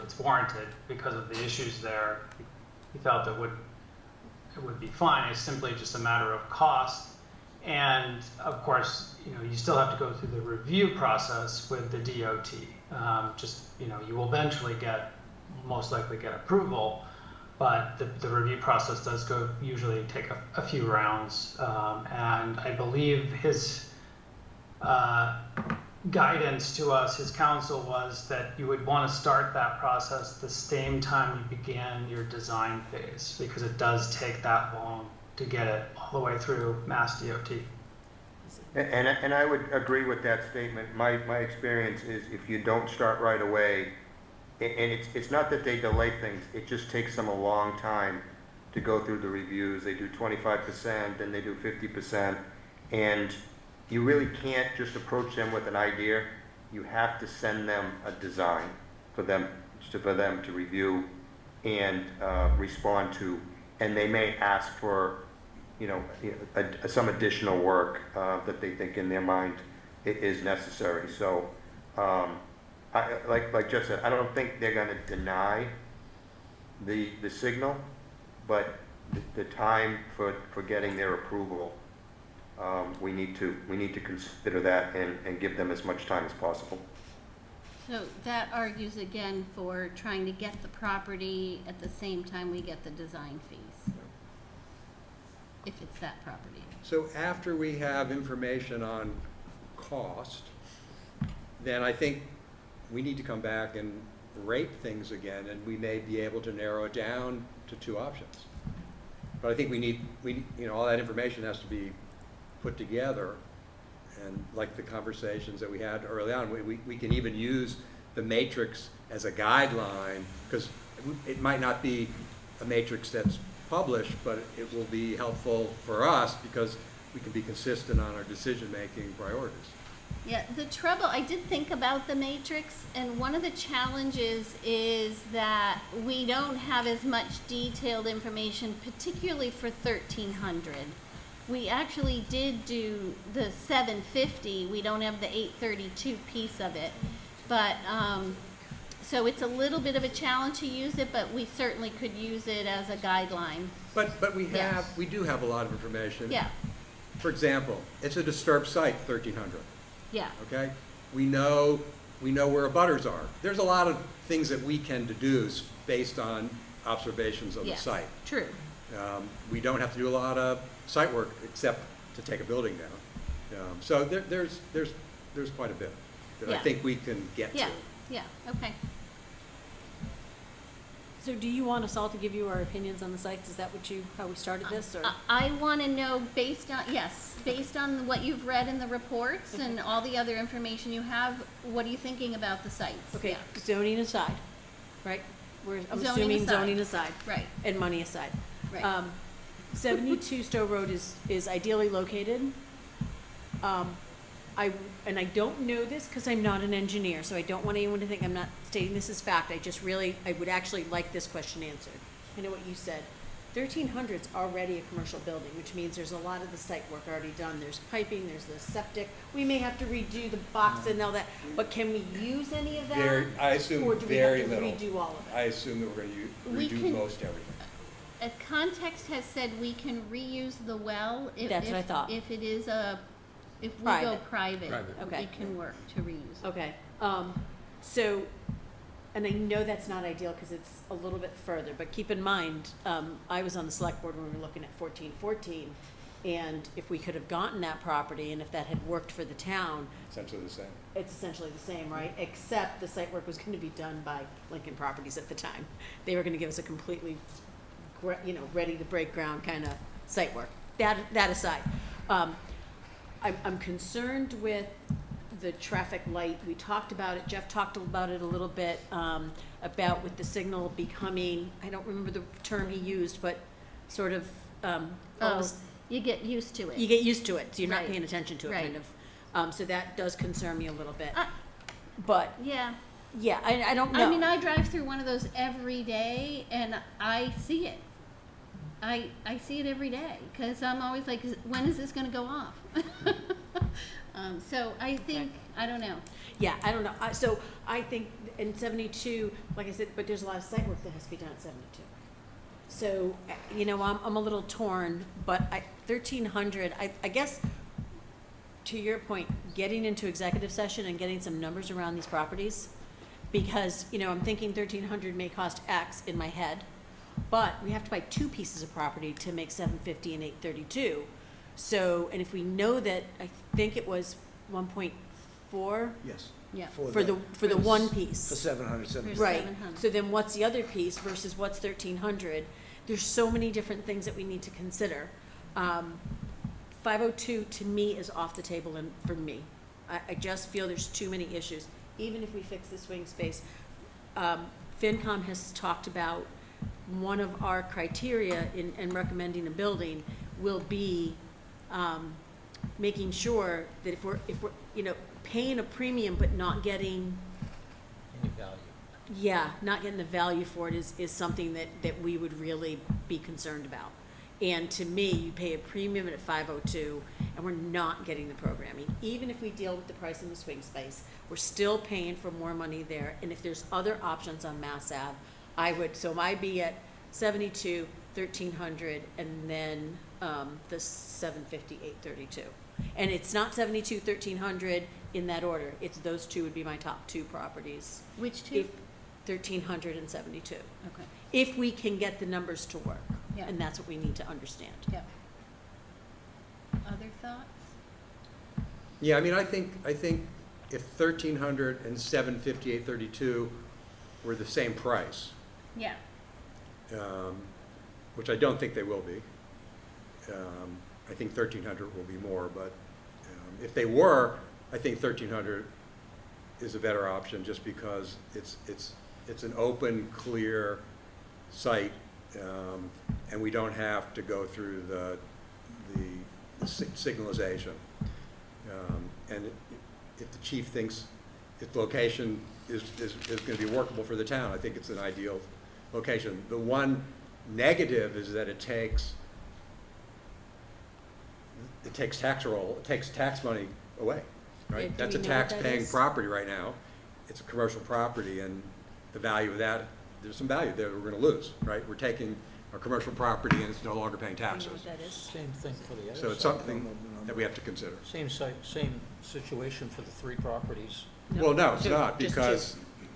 it's warranted because of the issues there. He felt it would be fine. It's simply just a matter of cost. And of course, you still have to go through the review process with the DOT. You will eventually most likely get approval, but the review process does usually take a few rounds. And I believe his guidance to us, his counsel, was that you would want to start that process the same time you began your design phase, because it does take that long to get it all the way through Mass DOT. And I would agree with that statement. My experience is if you don't start right away, and it's not that they delay things, it just takes them a long time to go through the reviews. They do 25%, then they do 50%, and you really can't just approach them with an idea. You have to send them a design for them to review and respond to, and they may ask for some additional work that they think in their mind is necessary. So, like Jeff said, I don't think they're going to deny the signal, but the time for getting their approval, we need to consider that and give them as much time as possible. so that argues again for trying to get the property at the same time we get the design fees. If it's that property. So after we have information on cost, then I think we need to come back and rate things again, and we may be able to narrow it down to two options. But I think all that information has to be put together, and like the conversations that we had early on, we can even use the matrix as a guideline, because it might not be a matrix that's published, but it will be helpful for us because we can be consistent on our decision-making priorities. Yeah, the trouble, I did think about the matrix, and one of the challenges is that we don't have as much detailed information, particularly for 1300. We actually did do the 750, we don't have the 832 piece of it, but, so it's a little bit of a challenge to use it, but we certainly could use it as a guideline. But we Yeah. we do have a lot of information. Yeah, For example, it's a disturbed site, 1300. yeah, Okay? We know where abutters are. There's a lot of things that we can deduce based on observations of the yes, site. true. We don't have to do a lot of site work except to take a building down. So there's quite a bit that I Yeah. think we can get to. Yeah, yeah, okay. So do you want us all to give you our opinions on the sites? Is that how we started this, or? I want to know based on what you've read in the reports and all the other information you have, what are you thinking about the sites? Okay, Yeah. zoning aside, right? I'm Zoning assuming aside. zoning aside. Right, And money aside. right. 72 Stowe Road is ideally located. And I don't know this because I'm not an engineer, so I don't want anyone to think I'm not stating this as fact. I would actually like this question answered. I know what you said. 1300's already a commercial building, which means there's a lot of the site work already done. There's piping, there's the septic. We may have to redo the box and all that, but can we use any of that? I assume Or do we very have to little. redo all of it? I assume that we're going to We redo can- most everything. A context has said we can reuse the well if. That's what I thought. If it is if we go Private. private, Private. Okay. it can work to reuse. Okay, so, and I know that's not ideal because it's a little bit further, but keep in mind, I was on the select board when we were looking at 1414, and if we could have gotten that property and if that had worked for the town, Essentially the same. it's essentially the same, right? Except the site work was gonna be done by Lincoln Properties at the time. They were gonna give us a completely, ready to break ground kind of site work. That aside, I'm concerned with the traffic light. We talked about it, Jeff talked about it a little bit, about with the signal becoming, I don't remember the term he used, but sort of, Oh, almost, you get used to it. you get used to it, so you're not Right. paying attention to it, Right. kind of. So that does concern me a little bit. Uh, But, Yeah. yeah, I don't know. I mean, I drive through one of those every day and I see it. I see it every day because I'm always like, when is this going to go off? So I think, I don't know. Yeah, I don't know. So I think in 72, like I said, but there's a lot of site work that has to be done at 72. So, I'm a little torn, but 1300, I guess, to your point, getting into executive session and getting some numbers around these properties, because, I'm thinking 1300 may cost X in my head, but we have to buy two pieces of property to make 750 and 832. So, and if we know that, I think it was 1.4 Yes. Yeah. for the one piece. For 700, For Right, 700. so then what's the other piece versus what's 1300? There's so many different things that we need to consider. 502 to me is off the table and for me. I just feel there's too many issues. Even if we fix the swing space, FinCom has talked about one of our criteria in recommending a building will be making sure that if we're paying a premium but not getting Any value? yeah, not getting the value for it is something that we would really be concerned about. And to me, you pay a premium at 502, and we're not getting the programming. Even if we deal with the price in the swing space, we're still paying for more money there. And if there's other options on Mass Ave, so I'd be at 72, 1300, and then the 750, 832. And it's not 72, 1300 in that order. It's those two would be my top two properties. Which two? If 1300 and 72. Okay. If we can get the numbers to work. Yeah. And that's what we need to understand. Yeah. Other thoughts? Yeah, I mean, I think if 1300 and 750, 832 were the same price, Yeah. which I don't think they will be. I think 1300 will be more, but if they were, I think 1300 is a better option, just because it's an open, clear site, and we don't have to go through the signalization. And if the chief thinks its location is gonna be workable for the town, I think it's an ideal location. The one negative is that it takes tax money away, Yeah, right? do That's a we know what that tax-paying is? property right now. It's a commercial property, and the value of that, there's some value there we're gonna lose, right? We're taking our commercial property and it's no longer paying Do you know taxes. what that is? Same thing for the other So it's side. something that we have to consider. Same site, same situation for the three properties. Well, no, it's Two, not, just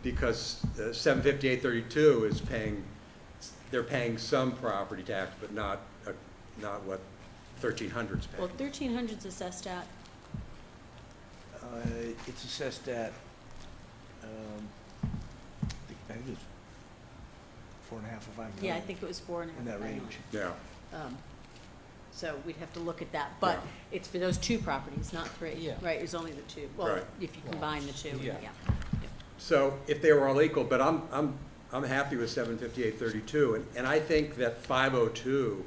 because 750-832 is paying, they're paying some property tax, but not what 1300's Well, paying. 1300's assessed at, It's assessed at, I think it's 4.5 or 5 million. yeah, I think it was 4.5. In that range. Yeah, So we'd have to look at that, but it's for those two properties, not three. Yeah. Right, it's only the two. Well, Right. if you combine the two, Yeah. yeah. so if they were all equal, but I'm happy with 758-32, and I think that 502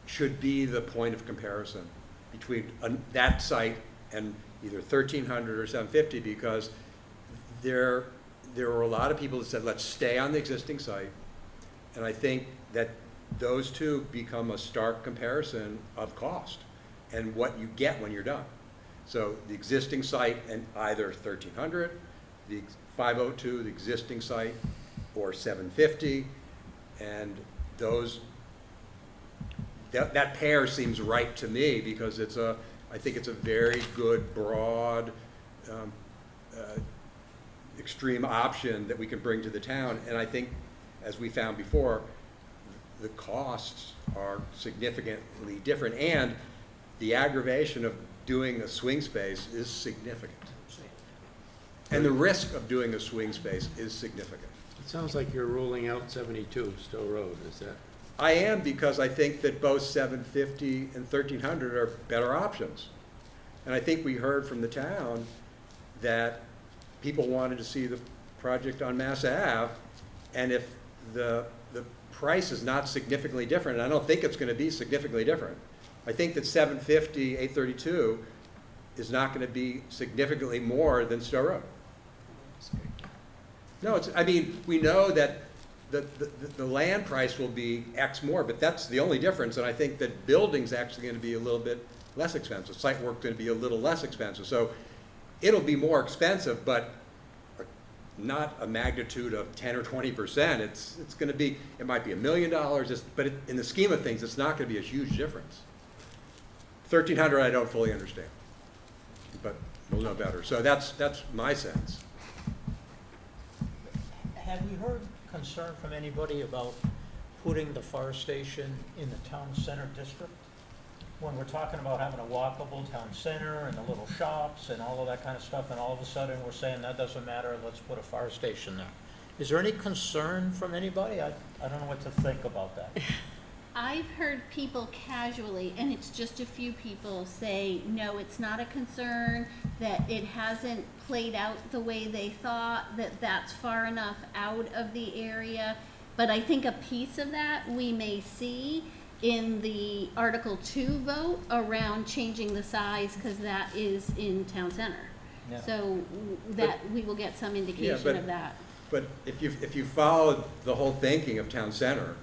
should be the point of comparison between that site and either 1300 or 750, because there were a lot of people that said, let's stay on the existing site, and I think that those two become a stark comparison of cost and what you get when you're done. So the existing site and either 1300, the 502, the existing site, or 750, and that pair seems right to me, because I think it's a very good, broad, extreme option that we can bring to the town. And I think, as we found before, the costs are significantly different, and the aggravation of doing a swing space is significant. And the risk of doing a swing space is significant. It sounds like you're ruling out 72 Stowe Road, is that? I am, because I think that both 750 and 1300 are better options. And I think we heard from the town that people wanted to see the project on Mass Ave, and if the price is not significantly different, and I don't think it's gonna be significantly different, I think that 750, 832 is not gonna be significantly more than Stowe Road. No, I mean, we know that the land price will be X more, but that's the only difference, and I think that building's actually gonna be a little bit less expensive. Site work's gonna be a little less expensive, so it'll be more expensive, but not a magnitude of 10 or 20%. It's gonna be, it might be $1 million, but in the scheme of things, it's not gonna be a huge difference. 1300, I don't fully understand, but we'll know better. So that's my sense. Have you heard concern from anybody about putting the fire station in the town center district? When we're talking about having a walkable town center and the little shops and all of that kind of stuff, and all of a sudden we're saying that doesn't matter, let's put a fire station there. Is there any concern from anybody? I don't know what to think about that. I've heard people casually, and it's just a few people, say, no, it's not a concern, that it hasn't played out the way they thought, that that's far enough out of the area. But I think a piece of that we may see in the Article 2 vote around changing the size, because that is in town center. Yeah. So that, we will get some indication of that. But if you followed the whole thinking of town center,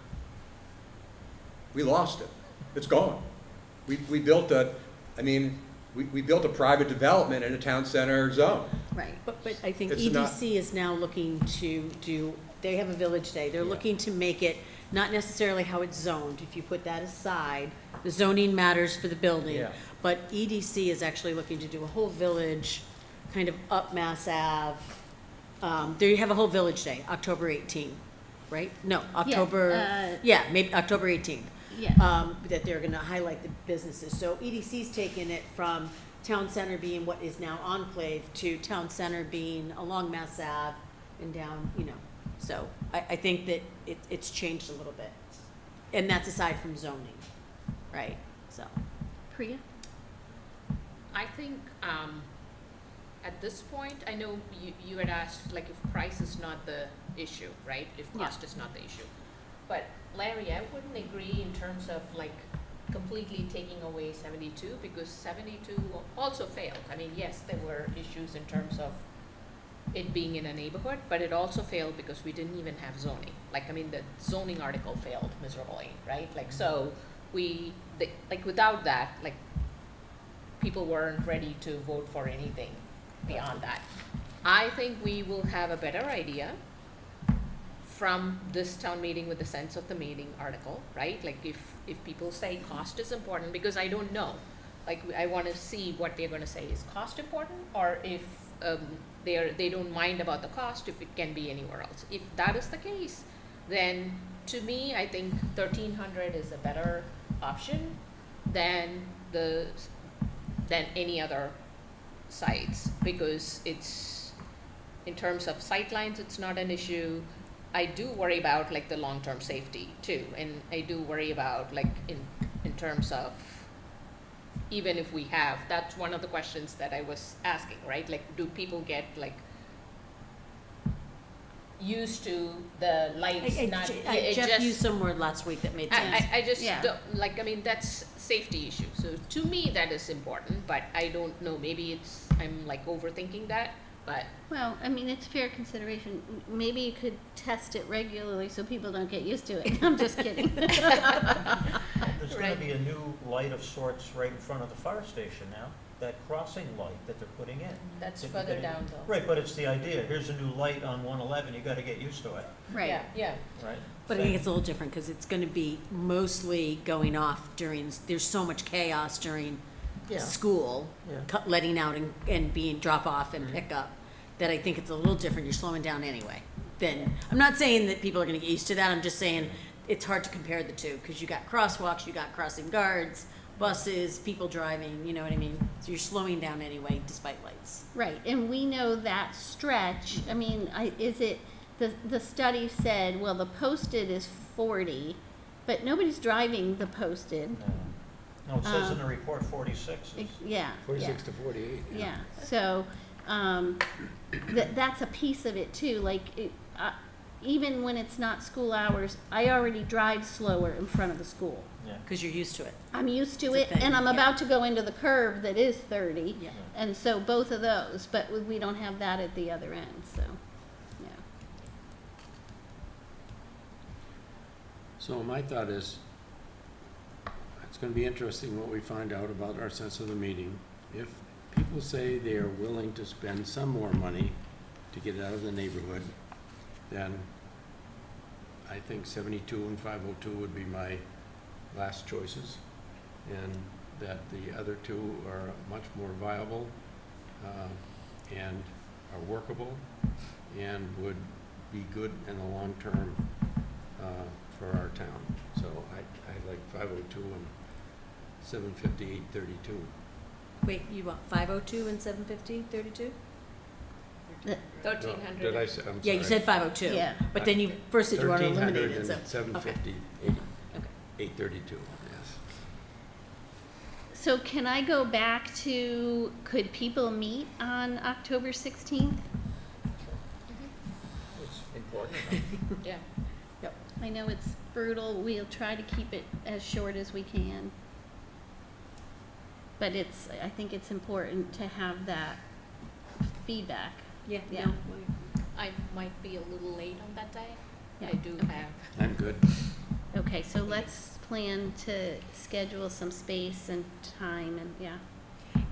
we lost it. It's gone. We built we built a private development in a town center zone. Right. But I think It's not- EDC is now looking to do, they have a village day, they're Yeah. looking to make it not necessarily how it's zoned, if you put that aside, the zoning matters for the building. Yeah. But EDC is actually looking to do a whole village, kind of up Mass Ave. There you have a whole village day, October 18th, right? No, October, yeah, maybe October 18th. Yeah. That they're gonna highlight the businesses. So EDC's taken it from town center being what is now Enclave to town center being along Mass Ave and down, So I think that it's changed a little bit. And that's aside from zoning, right? So, Priya? I think, at this point, I know you had asked, like, if price is not the issue, right? If cost is not the issue. But Larry, I wouldn't agree in terms of like completely taking away 72, because 72 also failed. I mean, yes, there were issues in terms of it being in a neighborhood, but it also failed because we didn't even have zoning. Like, I mean, the zoning article failed miserably, right? Like, so like without that, like, people weren't ready to vote for anything beyond that. I think we will have a better idea from this town meeting with the sense of the meeting article, right? Like, if people say cost is important, because I don't know. Like, I wanna see what they're gonna say, is cost important, or if they don't mind about the cost, if it can be anywhere else. If that is the case, then to me, I think 1,300 is a better option than any other sites, because it's, in terms of sightlines, it's not an issue. I do worry about like the long-term safety too, and I do worry about like in terms of, even if we have, that's one of the questions that I was asking, right? Like, do people get like used to the lights Jeff used some word last week that made sense. I just Yeah. don't, like, I mean, that's safety issue. So to me, that is important, but I don't know, maybe I'm like overthinking that, but. Well, I mean, it's fair consideration. Maybe you could test it regularly so people don't get used to it. I'm just kidding. There's gonna Right. be a new light of sorts right in front of the fire station now, that crossing light that they're putting in. That's If you further get- down though. Right, but it's the idea, here's a new light on 111, you gotta get used to it, Right. Yeah, right? But I think it's a little different, because it's gonna be mostly going off during, there's so much chaos during Yeah. school, Yeah. letting out and being drop off and Mhm. pick up, that I think it's a little different, you're slowing down anyway. Then, I'm not saying that people are gonna get used to that, I'm just saying it's hard to compare the two, because you got crosswalks, you got crossing guards, buses, people driving, you know what I mean? So you're slowing down anyway, despite lights. Right, and we know that stretch, I mean, the study said, well, the posted is 40, but nobody's driving the posted. No, it says in the report 46 is. Yeah, 46 to 48. yeah, so, that's a piece of it too, like, even when it's not school hours, I already drive slower in front of the school. Yeah. Because you're used to it. I'm used to It's a it, thing, and I'm yeah. about to go into the curve that is 30. Yeah. And so both of those, but we don't have that at the other end, so, yeah. So my thought is, it's gonna be interesting what we find out about our sense of the meeting. If people say they are willing to spend some more money to get it out of the neighborhood, then I think 72 and 502 would be my last choices, and that the other two are much more viable and are workable and would be good in the long term for our town. So I like 502 and 750, 832. Wait, you want 502 and 750, 32? 1,300. Did I say, I'm sorry. Yeah, you said 502. Yeah. But then you first said you want to 1,300 eliminate it, so. and 750, Okay. 832, yes. So can I go back to, could people meet on October 16th? It's important enough. Yeah. I know it's brutal, we'll try to keep it as short as we can. But I think it's important to have that feedback. Yeah, Yeah. no. I might be a little late on that day. Yeah, I do okay. have, I'm good. Okay, so let's plan to schedule some space and time and, yeah.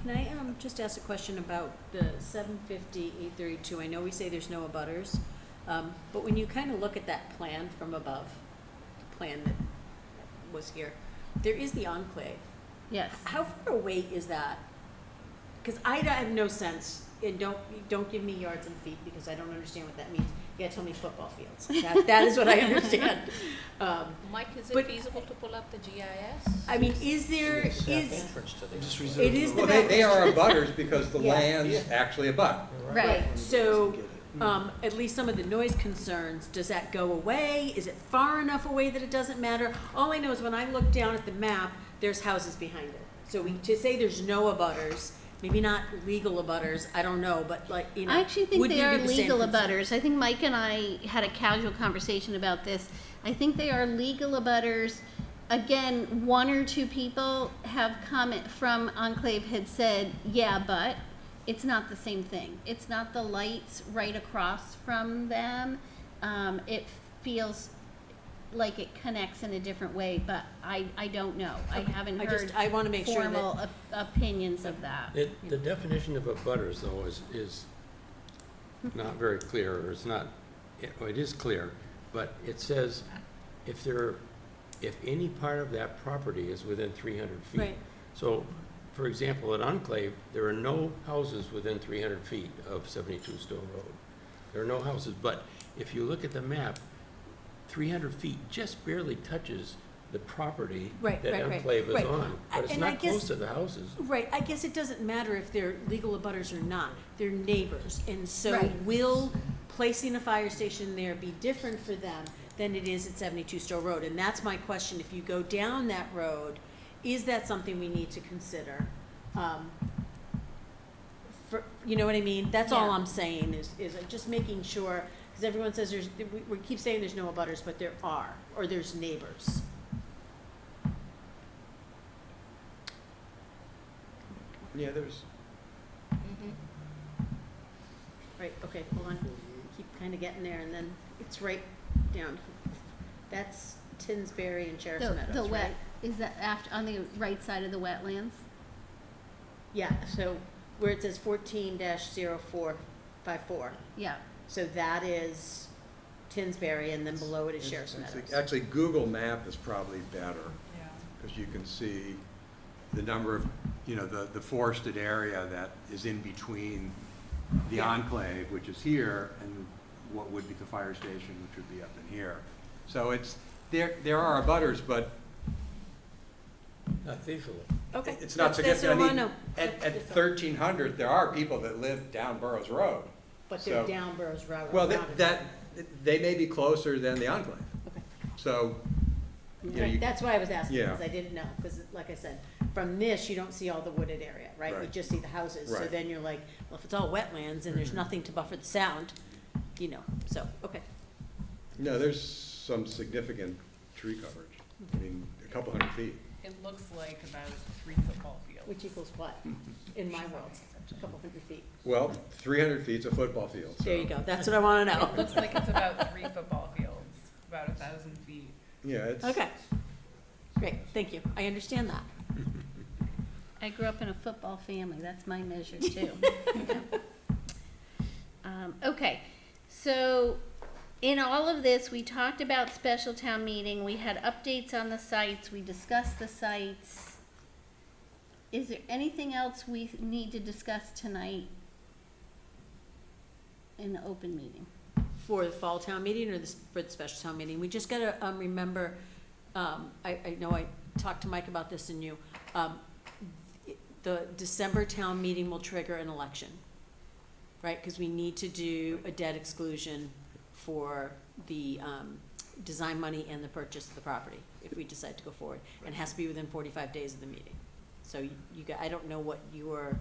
Can I just ask a question about the 750, 832? I know we say there's no abutters, but when you kind of look at that plan from above, the plan that was here, there is the enclave. Yes. How far away is that? Because I have no sense, and don't give me yards and feet, because I don't understand what that means. You gotta tell me football fields. That is what I understand. Mike, is But- it feasible to pull up the GIS? I mean, is there, It's the is, entrance to the. Just it is the Well, back. they are abutters because the Yeah. land's actually abut. Right. So, at least some of the noise concerns, does that go away? Is it far enough away that it doesn't matter? All I know is when I look down at the map, there's houses behind it. So to say there's no abutters maybe not legal abutters, I don't know, but like, you know. I actually think would they we are be the same legal concern? abutters. I think Mike and I had a casual conversation about this. I think they are legal abutters. Again, one or two people have comment from Enclave had said, yeah, but it's not the same thing. It's not the lights right across from them. It feels like it connects in a different way, but I don't know. I haven't heard I wanna make sure that. formal opinions of that. The definition of a butters, though, is not very clear, or it's not, well, it is clear, but it says if any part of that property is within 300 feet. Right. So, for example, at Enclave, there are no houses within 300 feet of 72 Stowe Road. There are no houses, but if you look at the map, 300 feet just barely touches the property Right, that right, right, Enclave is right. on. But it's And I not close guess- to the houses. Right, I guess it doesn't matter if they're legal abutters or not, they're neighbors, and so Right. will placing a fire station there be different for them than it is at 72 Stowe Road? And that's my question, if you go down that road, is that something we need to consider? You know what I mean? That's all Yeah. I'm saying, is just making sure, because everyone says we keep saying there's no abutters, but there are, or there's neighbors. Yeah, there's, Right, okay, hold on, keep kinda getting there, and then it's right down, that's Tinsbury and Sheriff's The Meadows, wet, right? is that after, on the right side of the wetlands? Yeah, so where it says 14-0454, Yeah, so that is Tinsbury, and then below it is Sheriff's it's- Meadows. actually, Google Map is probably better, Yeah. because you can see the number of, the forested area that is in between the Yeah. enclave, which is here, and what would be the fire station, which would be up in here. So there are abutters, but Not visually. Okay, it's not that's what I significant. wanna know. At That's- 1300, there are people that live down Burroughs Road. But they're so- down Burroughs Road. Well, around it. they may be closer than the enclave. Okay. So, Right, that's why I was asking, Yeah. because I didn't know, because like I said, from this, you don't see all the wooded area, right? You Right. just see the houses, so Right. then you're like, well, if it's all wetlands and there's nothing to buffer the sound, so, okay. no, there's some significant tree coverage. I mean, a couple hundred feet. It looks like about 3 football fields. Which equals what, in my world, a couple hundred feet. Well, 300 feet's a football field, so. There you go, that's what I wanna know. It looks like it's about 3 football fields, about 1,000 feet. Yeah, it's. Okay, great, thank you, I understand that. I grew up in a football family, that's my measure too. Okay, so in all of this, we talked about special town meeting, we had updates on the sites, we discussed the sites. Is there anything else we need to discuss tonight in the open meeting? For the fall town meeting or for the special town meeting, we just gotta, remember, I know I talked to Mike about this and you, the December town meeting will trigger an election, right? Cause we need to do a debt exclusion for the, design money and the purchase of the property, if we decide to go forward. And it has to be within 45 days of the meeting. So I don't know what your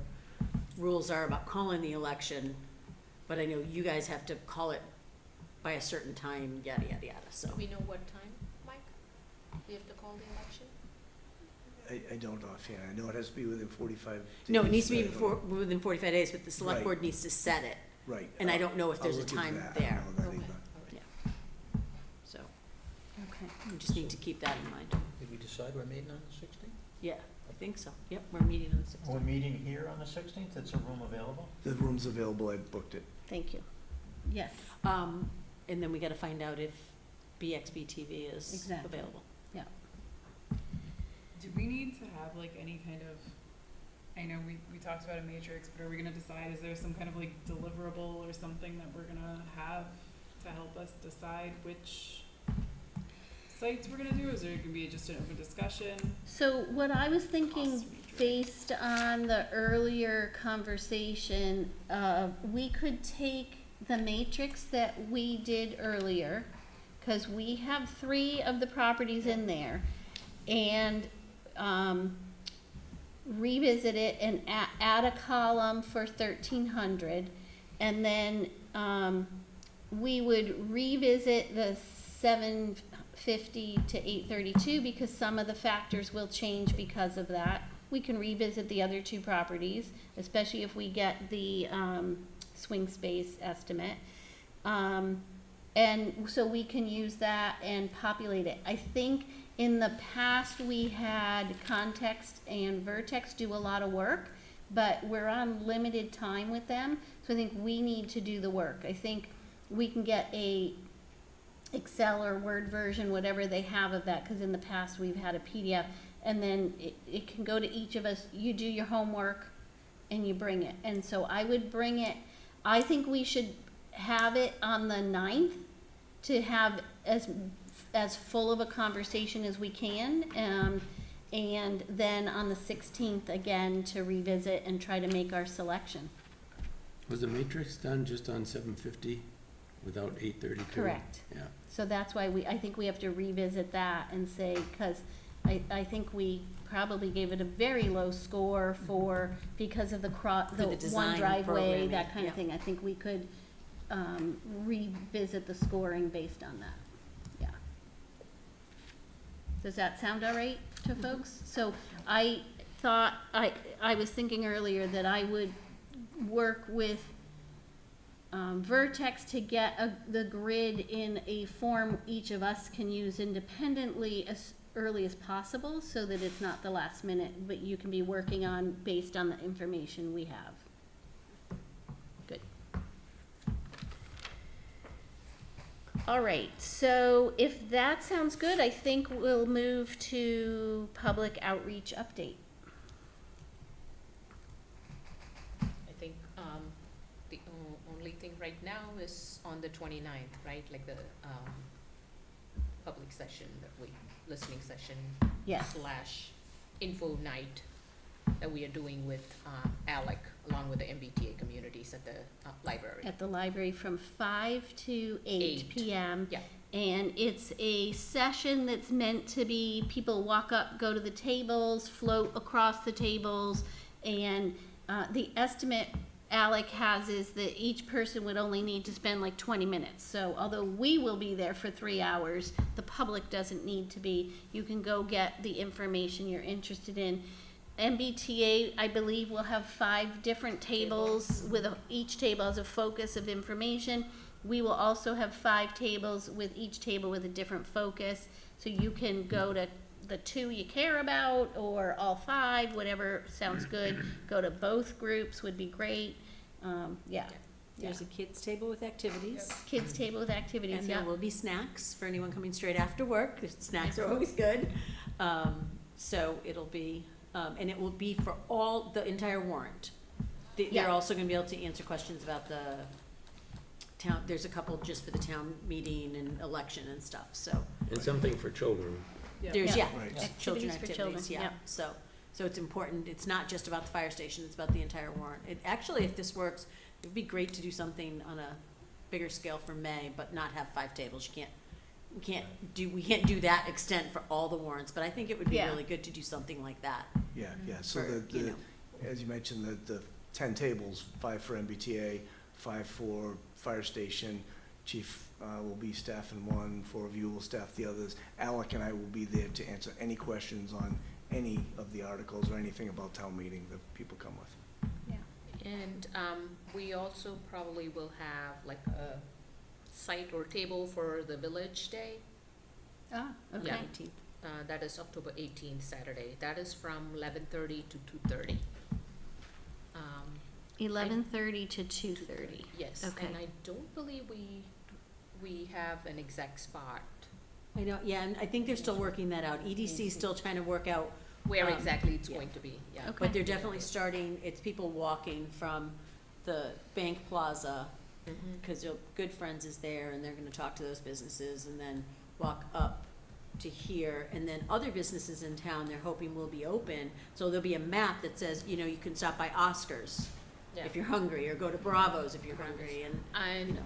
rules are about calling the election, but I know you guys have to call it by a certain time, yada, yada, yada, so. Do we know what time, Mike? We have to call the election? I don't offhand. I know it has to be within 45 days. No, it needs to be but I don't- within 45 days, but the select Right. board needs to set it, Right. and I don't know if I'll there's a look into time that. I there. don't know that Okay. either. So, Okay. we just need to keep that in mind. Did we decide we're meeting on the 16th? Yeah, I think so. Yep, we're meeting on the We're 16th. meeting here on the 16th? It's a room available? The room's available, I booked it. Thank you. Yes, And then we gotta find out if BXB-TV is Exactly. available. Do we need to have like any kind of, I know we talked about a matrix, but are we gonna decide, is there some kind of like deliverable or something that we're gonna have to help us decide which sites we're gonna do? Is there gonna be just an open discussion? so what I was thinking, Cost matrix. based on the earlier conversation, we could take the matrix that we did earlier, cause we have 3 of the properties in there, and, revisit it and add a column for 1,300. And then, we would revisit the 750 to 832 because some of the factors will change because of that. We can revisit the other two properties, especially if we get the, swing space estimate. And so we can use that and populate it. I think in the past, we had Context and Vertex do a lot of work, but we're on limited time with them, so I think we need to do the work. I think we can get a Excel or Word version, whatever they have of that, because in the past, we've had a PDF, and then it can go to each of us. You do your homework, and you bring it. And so I would bring it, I think we should have it on the 9th to have as full of a conversation as we can, and then on the 16th again to revisit and try to make our selection. Was the matrix done just on 750 without 832? Correct. Yeah. So that's why I think we have to revisit that and say, because I think we probably gave it a very low score because of the one design driveway, programming, that kind of yeah. thing. I think we could revisit the scoring based on that. Yeah. Does that sound all right to folks? So I thought, I was thinking earlier that I would work with Vertex to get the grid in a form each of us can use independently as early as possible, so that it's not the last minute, but you can be working on based on the information we have. Good. All right, so if that sounds good, I think we'll move to public outreach update. I think, the only thing right now is on the 29th, right, like the, public session listening session Yes. / info night that we are doing with, ALEC, along with the MBTA communities at the, library. At the library from 5 to 8 8. p.m. Yeah. And it's a session that's meant to be, people walk up, go to the tables, float across the tables, and the estimate Alec has is that each person would only need to spend like 20 minutes. So although we will be there for 3 hours, the public doesn't need to be. You can go get the information you're interested in. MBTA, I believe, will have 5 different tables with each table has a focus of information. We will also have 5 tables with each table with a different focus. So you can go to the 2 you care about or all 5, whatever sounds good. Go to both groups would be great. Yeah. There's a kids' table with activities. Kids table with activities, And yeah. there will be snacks for anyone coming straight after work. Snacks are always good. So it'll be, and it will be for the entire warrant. They're Yeah. also gonna be able to answer questions about the town, there's a couple just for the town meeting and election and stuff, so. And something for children. There's, Yeah. yeah, Right. children Activities for children, activities, yeah, yeah. so it's important, it's not just about the fire station, it's about the entire warrant. Actually, if this works, it'd be great to do something on a bigger scale for May, but not have 5 tables, we can't do that extent for all the warrants, but I think it would be Yeah. really good to do something like that. Yeah, yeah, so For, you know. as you mentioned, the 10 tables, 5 for MBTA, 5 for fire station, chief will be staffing 1, 4 of you will staff the others. Alec and I will be there to answer any questions on any of the articles or anything about town meeting that people come with. And we also probably will have like a site or table for the Village Day. Ah, okay. Yeah. That is October 18th, Saturday. That is from 11:30 to 2:30. 11:30 to 2:30. Yes, Okay. and I don't believe we have an exact spot I know, yeah, and I think they're still working that out. EDC is still trying to work out, where exactly it's yeah. going to be, yeah. Okay. but they're definitely starting, it's people walking from the Bank Plaza, Mhm. because Good Friends is there, and they're gonna talk to those businesses, and then walk up to here, and then other businesses in town, they're hoping will be open, so there'll be a map that says, you can stop by Oscar's Yeah. if you're hungry, or go to Bravo's if you're hungry, and, And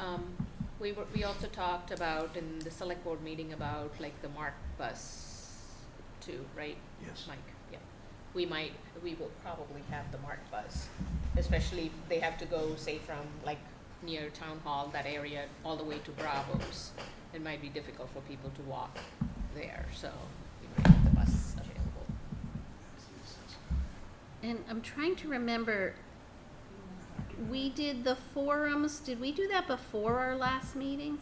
we also talked about in the select board meeting about like the MARC bus too, right? Yes. Mike, yeah. we will probably have the marked bus, especially if they have to go, say, from like near Town Hall, that area, all the way to Bravos. It might be difficult for people to walk there, so we might have the bus available. And I'm trying to remember, we did the forums, did we do that before our last meeting?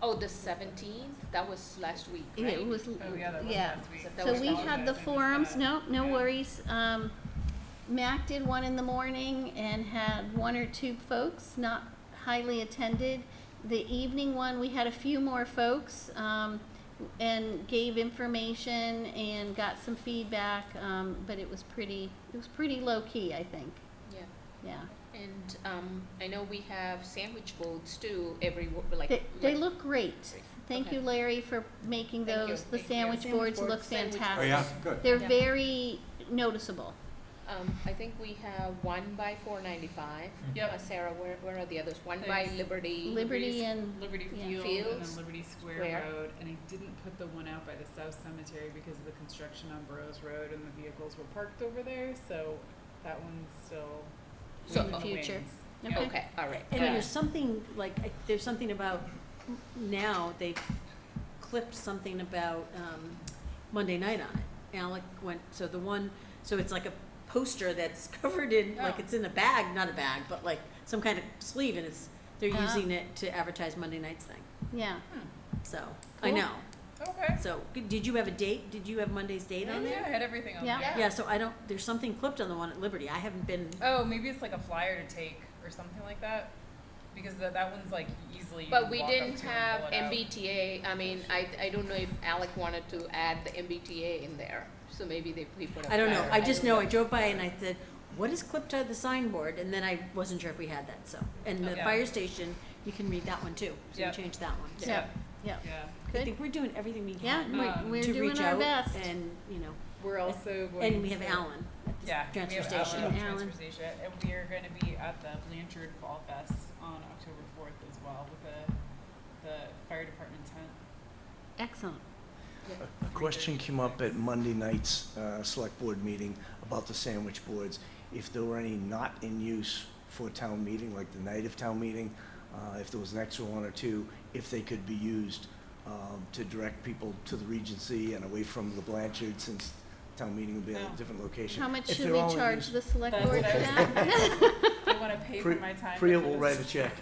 Oh, the 17th, that was last week, right? It was, Oh, yeah, that was yeah. last week. That So was we last had week. the I missed forums, that. no Yeah. worries. Mac did one in the morning and had 1 or 2 folks, not highly attended. The evening one, we had a few more folks, and gave information and got some feedback, but it was pretty low key, I think, Yeah. yeah. And I know we have sandwich boards too, like. They look great. Thank Okay. you, Larry, for making Thank you. those, the Thank you. sandwich boards look Sandwich boards. Oh, fantastic. yeah, good. They're Yeah. very noticeable. I think we have one by 495. Yep. Sarah, where are the others? One by There's Liberty. Liberty and, Liberty yeah. Field and Fields then Liberty Square Square. Road, and I didn't put the one out by the South Cemetery because of the construction on Burroughs Road and the vehicles were parked over there, so that one's still So- in the In the future. wings. Okay. Yeah. Okay, all right. And Yeah. there's something, like, there's something about, now they've clipped something about, Monday night on it. Alec went, so it's like a poster that's covered in, like, Oh. it's in a bag, not a bag, but like some kind of sleeve, and they're Ah. using it to advertise Monday night's thing, yeah. so, I Cool. know. Okay. So, did you have a date? Did you have Monday's date on Yeah, I there? had everything on Yeah. there. Yeah, so there's something clipped on the one at Liberty. I haven't been, Oh, maybe it's like a flyer to take or something like that, because that one's like easily. you But can we walk up didn't to and have pull it out. MBTA. I mean, I don't know if Alec wanted to add the MBTA in there, so maybe we put a I don't know. flyer. I just don't know I drove by and I said, what is clipped to the signboard? And then I wasn't sure if we had that, so. And the Yeah. fire station, you can read that one too, so we Yeah. changed that one. So Yeah, yeah. Yeah. I Good. think we're doing everything we Yeah, can we're to doing reach our out best. and, you know, We're also going and we have to- Alan at the Yeah, transfer we have station. Alan at the Alan. transfer station, and we are going to be at the Blanchard Fall Fest on October 4th as well with the fire department tent. Excellent. A question came up at Monday night's select board meeting about the sandwich boards. If there were any not in use for town meeting, like the night of town meeting, if there was an extra 1 or 2, if they could be used to direct people to the Regency and away from the Blanchard, since town meeting would be at No. a different location. How much If should they're we all in charge use- the select That's board what for I was that? I want to pay for my time. Priya with will this. write a check.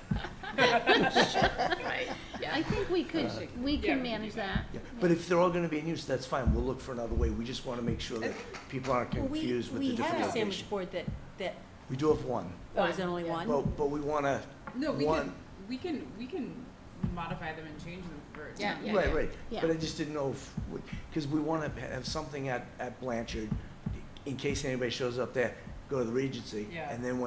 Right, yeah. I think we could, we Yeah, can we can manage do that. that. Yeah, but if they're all gonna be in use, that's fine, we'll look for another way, we just wanna make sure that people aren't Well, confused with the we different have a locations. sandwich board that, We do have one, oh, is it only one? but we wanna, No, one, we can modify them and change them for. Yeah, town yeah, right, right, Yeah. but I just didn't know if, because we wanna have something at Blanchard, in case anybody shows up there, go to the Regency, Yeah. and then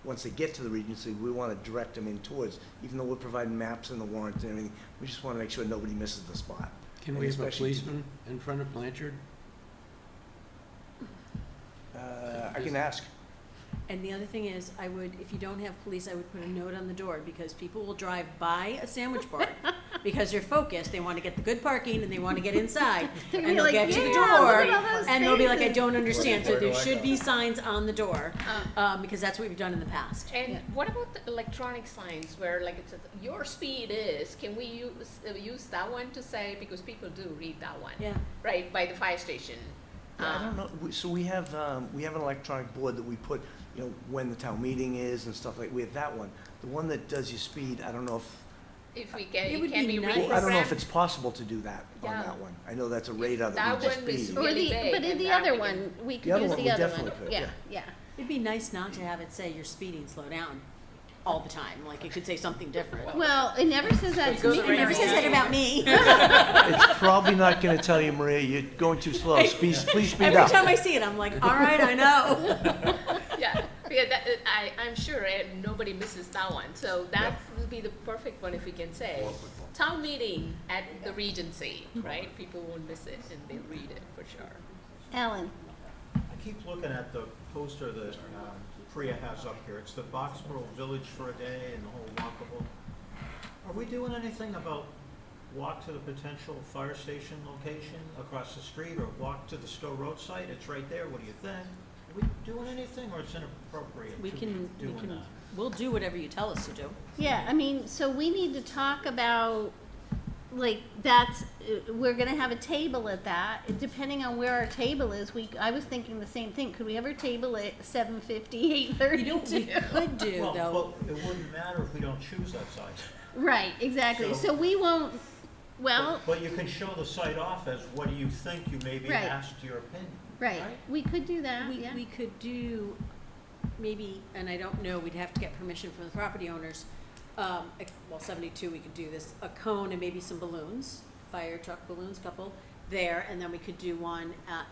once they get to the Regency, we wanna direct them in towards, even though we're providing maps and the warrants and everything, we just wanna make sure nobody misses the spot. Can we have a Especially- policeman in front of Blanchard? I can ask. And the other thing is, if you don't have police, I would put a note on the door, because people will drive by a sandwich board, because they're focused, they wanna get the good parking, and they wanna get inside, They'll be and they'll like, get to the "Yeah, door, look at all those and they'll be like, I spaces." don't understand, so Where do there I should go? be signs on the door, because that's what we've done in the past. And what about the electronic signs where like it says, your speed is, can we use that one to say, because people do read that one, Yeah, right, by the fire station? Yeah, I don't know, so we have an electronic board that we put, when the town meeting is and stuff we have that one. The one that does your speed, I don't know If we can, It it would can be be nice. reprogrammed. I don't know if it's possible to do that on Yeah. that one. I know that's a radar that That we just one is speed. Or really the, big, but in and the that other we can- one, we The could other use one the we other one. definitely could, Yeah, yeah. it'd be nice not to have it say you're speeding, slow down, all the time, like it could say something different. Well, it never says that to goes me. right It never says that about me. It's probably not gonna tell you, Maria, you're going too slow, please speed Every up. time I see it, I'm like, all right, I know. Yeah, because I'm sure nobody misses that one, so that would be the perfect one if we can say, town meeting at the Regency, right? People won't miss it and they'll read it for sure. Alan, I keep looking at the poster that Priya has up here. It's the Boxborough Village for a Day and the whole walkable. Are we doing anything about walk to the potential fire station location across the street, or walk to the Stowe Road site? It's right there, what do you think? Are we doing anything, or it's inappropriate We to can, be we doing can, that? we'll do whatever you tell us to do. Yeah, I mean, so we need to talk about, like, that's, we're gonna have a table at that, depending on where our table is, I was thinking the same thing, could we ever table it 7:50, 8:30? You know what we could do, Well, though? but it wouldn't matter if we don't choose that site. Right, exactly, So- so we won't, well, But you can show the site off as what do you think, you may be Right. asked your opinion. right, we could do that, We, yeah. we could do maybe, and I don't know, we'd have to get permission from the property owners. Well, 72, we could do this, a cone and maybe some balloons, fire truck balloons, couple there, and then we could do one at,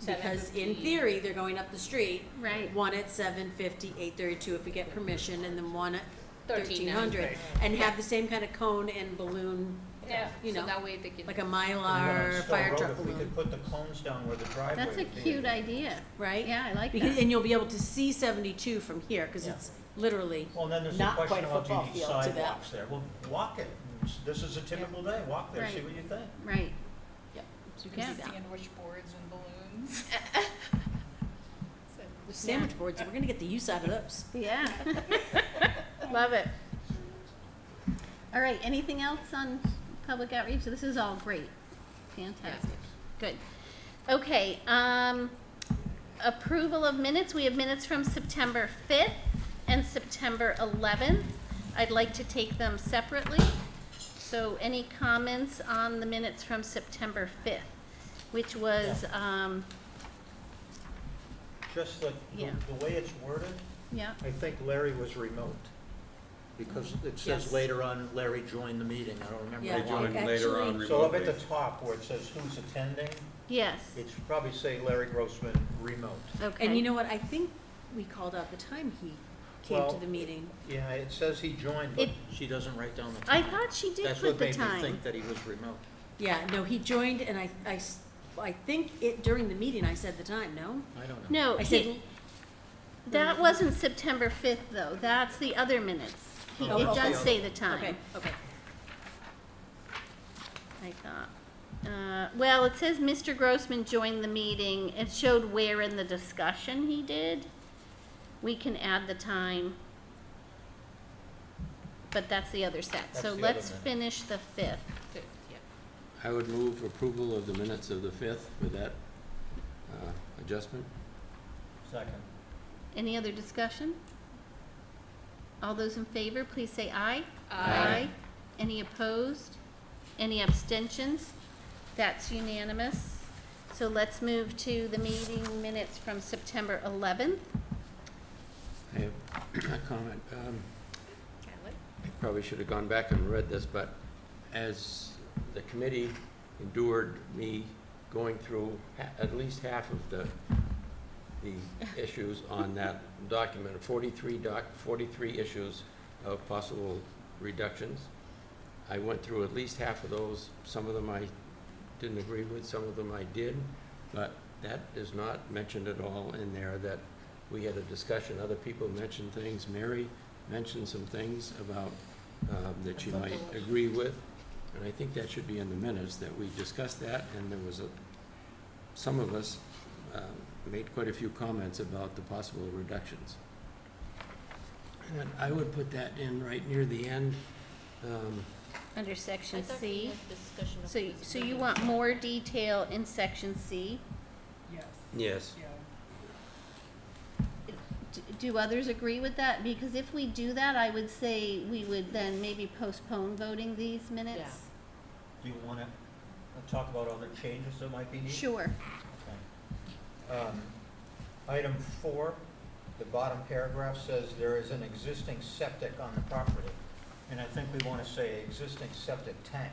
because in 7:50. theory, they're going up the street. Right. One at 7:50, 8:32 if we get permission, and then one at 1300. 1300. And have the same kind of cone and balloon, Yeah, you so know, that way they can. like a And then on Mylar Stowe fire Road, truck if we balloon, could put the cones down where the driveway That's a would be. cute idea, right? yeah, I like Because, that. and you'll be able to see 72 from here, because Yeah. it's literally Well, and then there's a not question quite a about do you football need field to that. sidewalks there? Well, walk it. This is a typical day, walk there, see Right. what you think. Right, Yep. So you Yeah. can do that. Sandwich boards and balloons. The sandwich boards, we're gonna get the use out of those. yeah. Love it. All right, anything else on public outreach? This is all great, fantastic, good. Okay, approval of minutes, we have minutes from September 5th and September 11th. I'd like to take them separately. So any comments on the minutes from September 5th, which was, Just the, Yeah. the way it's worded, yeah, I think Larry was remote. Because it says Yes. later on, Larry joined the meeting, I don't remember. Yeah, the line. Joined later on actually- So up at remotely. the top where it says who's attending, yes, it should probably say Larry Grossman, remote. okay. And you know what, I think we called out the time he came to Well, the meeting. Yeah, it says he joined, but It- she doesn't write down the time. I thought she did That's put what the made me time. think that he was remote. Yeah, no, he joined, and I think it, during the meeting, I said the time, no? I don't know. No, I said, that wasn't September 5th, though. That's the other minutes. Oh, It okay. does say the time. okay, okay. I thought. Well, it says Mr. Grossman joined the meeting. It showed where in the discussion he did. We can add the time. But that's the other set. That's So the other let's minute. finish the 5th. Good, yeah. I would move approval of the minutes of the 5th with that adjustment. Second. Any other discussion? All those in favor, please say aye. Aye. Any opposed? Any abstentions? That's unanimous. So let's move to the meeting minutes from September 11th. I have a comment. I probably should have gone back and read this, but as the committee endured me going through at least half of the issues on that document, 43 issues of possible reductions. I went through at least half of those. Some of them I didn't agree with, some of them I did, but that is not mentioned at all in there, that we had a discussion. Other people mentioned things. Mary mentioned some things about, that she might agree with, and I think that should be in the minutes, that we discussed that, and there was some of us made quite a few comments about the possible reductions. And I would put that in right near the end. Under section I thought we C. had discussion of So, this so you earlier. want more detail in section C? Yes. Do others agree with that? Because if we do that, I would say we would then maybe postpone voting these minutes. Do you want to talk about other changes that might be needed? Sure. Okay. Item 4, the bottom paragraph says there is an existing septic on the property. And I think we want to say existing septic tank,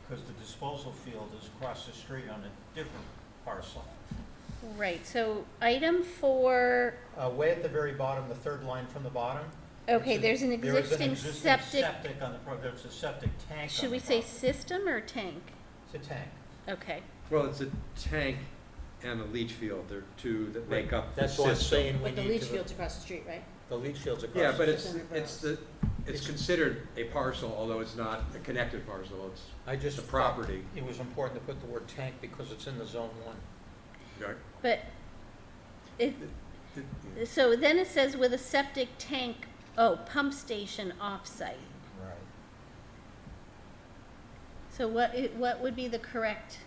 because the disposal field is across the street on a different parcel. Right, so item 4, Way at the very bottom, the third line from the bottom. okay, it says there's an there is existing septic, septic on the property, there's a septic tank on should we the say property. system or tank? It's a tank. Okay, Well, it's a tank and a leach field. They're two that make up the That's what I'm system. saying, we But the need leach to, field's across the street, right? the leach field's across. Yeah, the but street. it's the, it's considered a parcel, although it's not a connected parcel, I it's just a property. thought it was important to put the word tank because it's in the zone 1. Right? But it, so then it says with a septic tank, pump station off-site. Right. So what would be the correct?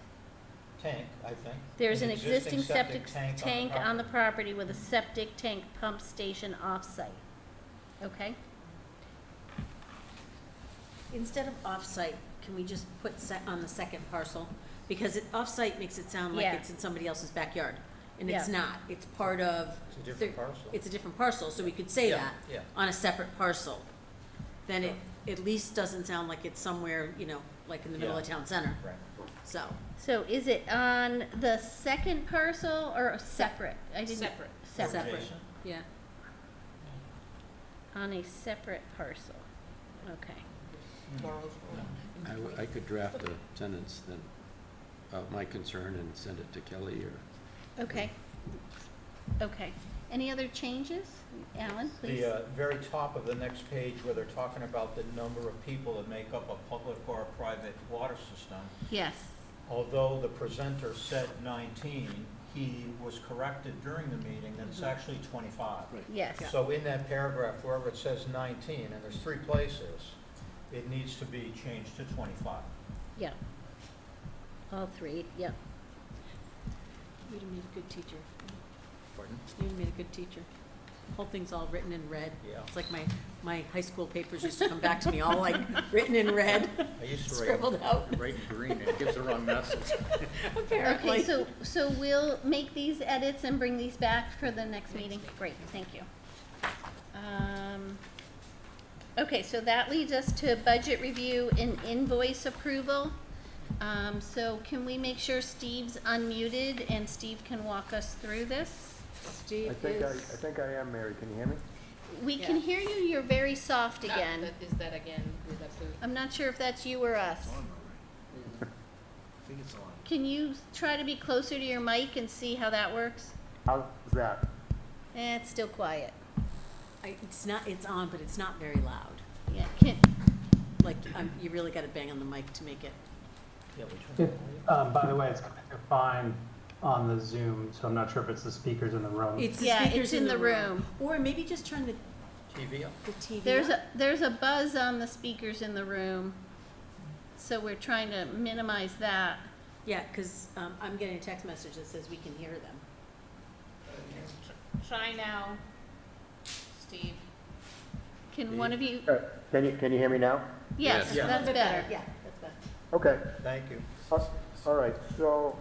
Tank, I think. There's an existing septic tank tank on the property with a septic tank pump station off-site. Okay? Instead of off-site, can we just put on the second parcel? Because off-site makes it sound like Yeah. it's in somebody else's backyard, and it's Yeah. not. It's part of. It's a different parcel. It's a different parcel, so we could say Yeah, that yeah. on a separate parcel. Then it at least doesn't sound like it's somewhere, like in the middle of Yeah. town center, Right. so. So is it on the second parcel or separate? I didn't. Separate. Separate. Adjacent. Yeah. On a separate parcel. Okay. I could draft a sentence then, of my concern and send it to Kelly or. Okay. Okay. Any other changes? Alan, please. The very top of the next page where they're talking about the number of people that make up a public or a private water system, Yes. although the presenter said 19, he was corrected during the meeting that it's actually 25. Yes. So in that paragraph, wherever it says 19, and there's 3 places, it needs to be changed to 25. Yeah. All 3, yeah. You'd have made a good teacher. Pardon? You'd have made a good teacher. Whole thing's all written in red. Yeah. It's like my high school papers used to come back to me all like written in red, I used to scribbled out. write in green, and it gives the wrong message. Apparently. Okay, so we'll make these edits and bring these back for the next meeting? Great, thank you. Okay, so that leads us to budget review and invoice approval. So can we make sure Steve's unmuted and Steve can walk us through this? Steve I think I am, Mary, can you hear me? We can Yeah. hear you, you're very soft again. Is that again, with the food? I'm not sure if that's you or us. I think it's on. Can you try to be closer to your mic and see how that works? How's that? It's still quiet. it's on, but it's not very loud. Yeah, Like, you really gotta bang on the mic to make it. Yeah, which one? By the way, it's coming through fine on the Zoom, so I'm not sure if it's the speakers in the room. It's the Yeah, speakers it's in the room. Or maybe just turn the TV up? TV there's a buzz on the speakers in the room, so we're trying to minimize that. Yeah, because I'm getting a text message that says we can hear them. Try now, Steve. Can one of you, Can you hear me now? yes, Yes. that's better. Yeah, that's better. Okay. Thank you. All right, so,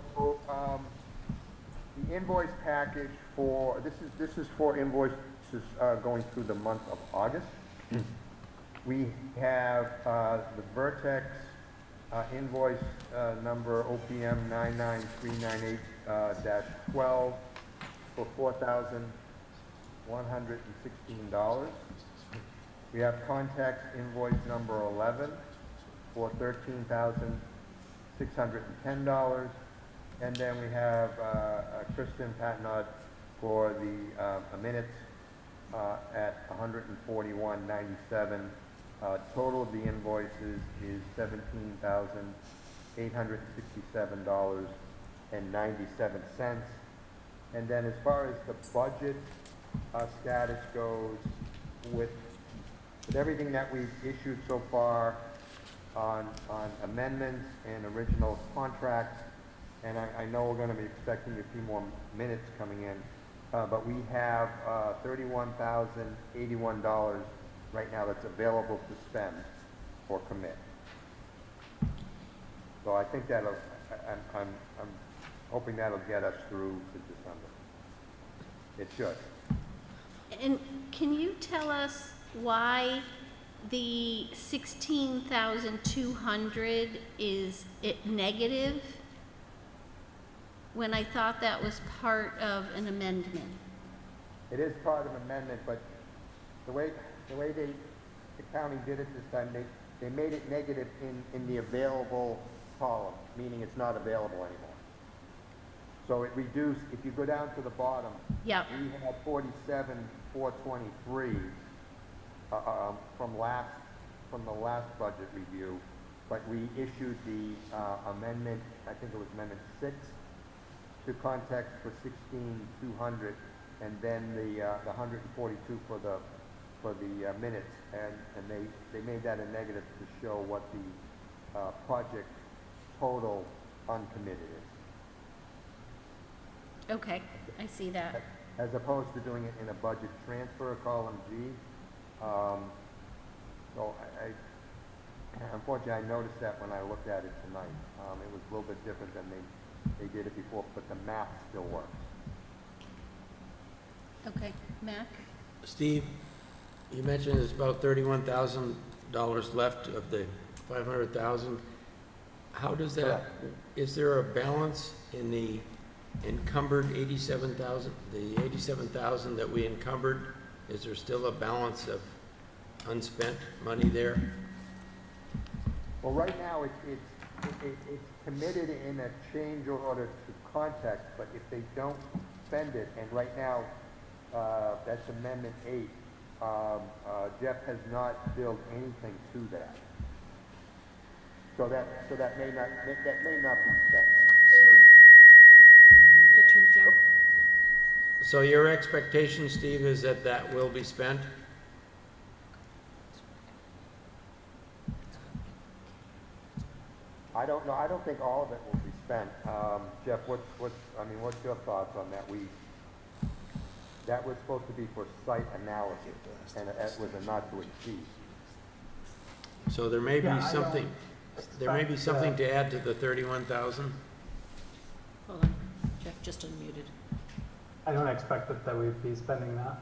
the invoice package for, this is for invoices, going through the month of August. We have, the Vertex, invoice, number OPM 99398, -12 for $4,116. We have Contact invoice number 11 for $13,610. And then we have Kristen Patnod for the minutes at $141.97. Total of the invoices is $17,867.97. And then as far as the budget status goes, with everything that we've issued so far on amendments and original contracts, and I know we're gonna be expecting a few more minutes coming in, but we have $31,081 right now that's available to spend or commit. So I think I'm hoping that'll get us through to December. It should. And can you tell us why the 16,200 is it negative? When I thought that was part of an amendment. It is part of amendment, but the way the county did it this time, they made it negative in the available column, meaning it's not available anymore. So it reduced, if you go down to the bottom, Yep, we had 47,423, from the last budget review, but we issued the amendment, I think it was Amendment 6, to context for 16,200, and then the 142 for the minutes, and they made that a negative to show what the project total uncommitted is. Okay, I see that. As opposed to doing it in a budget transfer, column G. So unfortunately, I noticed that when I looked at it tonight. It was a little bit different than they did it before, but the math still works. Okay, Mac? Steve, you mentioned there's about $31,000 left of the 500,000. How does that, Correct. is there a balance in the encumbered 87,000? The 87,000 that we encumbered, is there still a balance of unspent money there? Well, right now, it's committed in a change order to context, but if they don't spend it, and right now, that's Amendment 8, Jeff has not billed anything to that. So that may not be spent. Your turn, Joe. So your expectation, Steve, is that that will be spent? I don't know, I don't think all of it will be spent. Jeff, what's your thoughts on that? That was supposed to be for site analysis, and it was a not to exceed. So there may be Yeah, I something, there may be expect, something to add to the 31,000? Hold on, Jeff just unmuted. I don't expect that we'd be spending that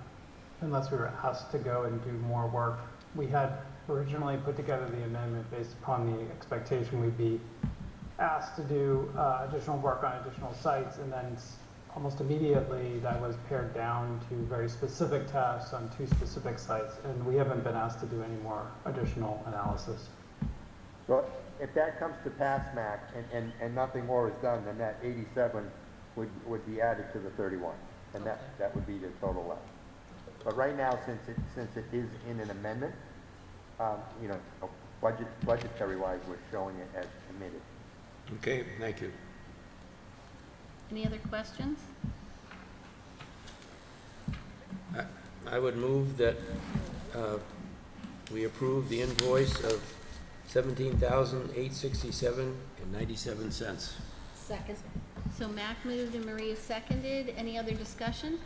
unless we were asked to go and do more work. We had originally put together the amendment based upon the expectation we'd be asked to do additional work on additional sites, and then almost immediately that was pared down to very specific tasks on 2 specific sites, and we haven't been asked to do any more additional analysis. So if that comes to pass, Mac, and nothing more is done, then that 87 would be added to the 31, and that would be the total left. But right now, since it is in an amendment, budgetary-wise, we're showing it as committed. Okay, thank you. Any other questions? I would move that we approve the invoice of $17,867.97. Second. So Mac moved and Maria seconded. Any other discussion?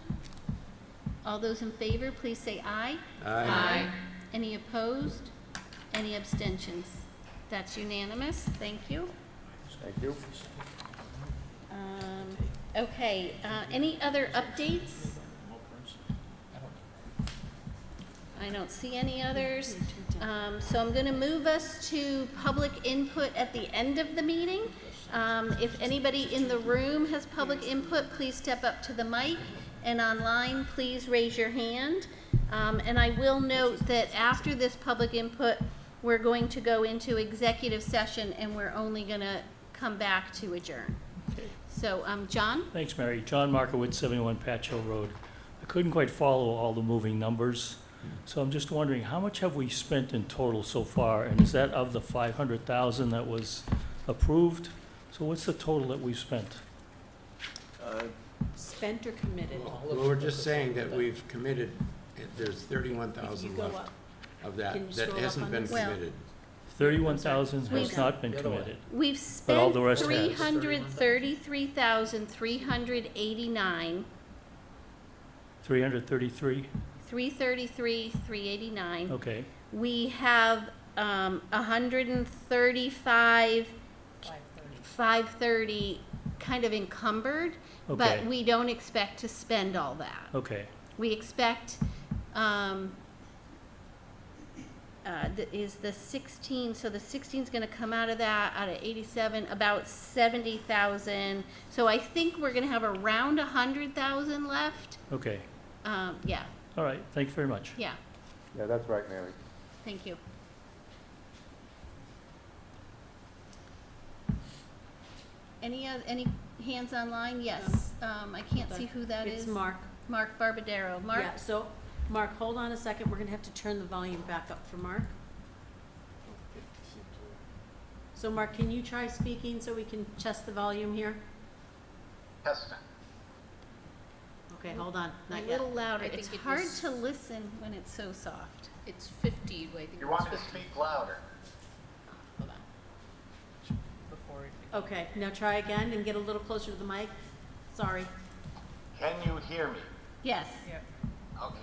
All those in favor, please say aye. Aye. Any opposed? Any abstentions? That's unanimous. Thank you. Thank you. Okay, any other updates? I don't see any others. So I'm gonna move us to public input at the end of the meeting. If anybody in the room has public input, please step up to the mic, and online, please raise your hand. And I will note that after this public input, we're going to go into executive session, and we're only gonna come back to adjourn. So, John? Thanks, Mary. John Markowitz, 71 Patch Hill Road. I couldn't quite follow all the moving numbers, so I'm just wondering, how much have we spent in total so far? And is that of the 500,000 that was approved? So what's the total that we've spent? Spent or committed? Well, we're just saying that we've committed, there's If 31,000 you go left up. of that, Can you that scroll up hasn't on been this? Well, committed. 31,000 has We've- not been committed. We've But all spent the rest has. 333,389, 333? 333,389. Okay, We have 135, 530 kind of encumbered, but Okay. we don't expect to spend all that. okay, We expect, is the 16, so the 16's gonna come out of that, out of 87, about 70,000. So I think we're gonna have around 100,000 left. okay. Yeah, All right, thank you very much. yeah, Yeah, that's right, Mary. thank you. Any hands online? Yes. I can't see who that is. It's Mark. Mark Barbadero. Mark? Yeah, so Mark, hold on a second, we're gonna have to turn the volume back up for Mark. So Mark, can you try speaking so we can test the volume here? Testing. Okay, hold on, A not yet. little louder. I think It's it hard was- to listen when it's so soft. It's 50, I think it You was want me to 50. speak louder? Hold on. Before it. Okay, now try again and get a little closer to the mic. Sorry. Can you hear me? Yes. Yeah. Okay.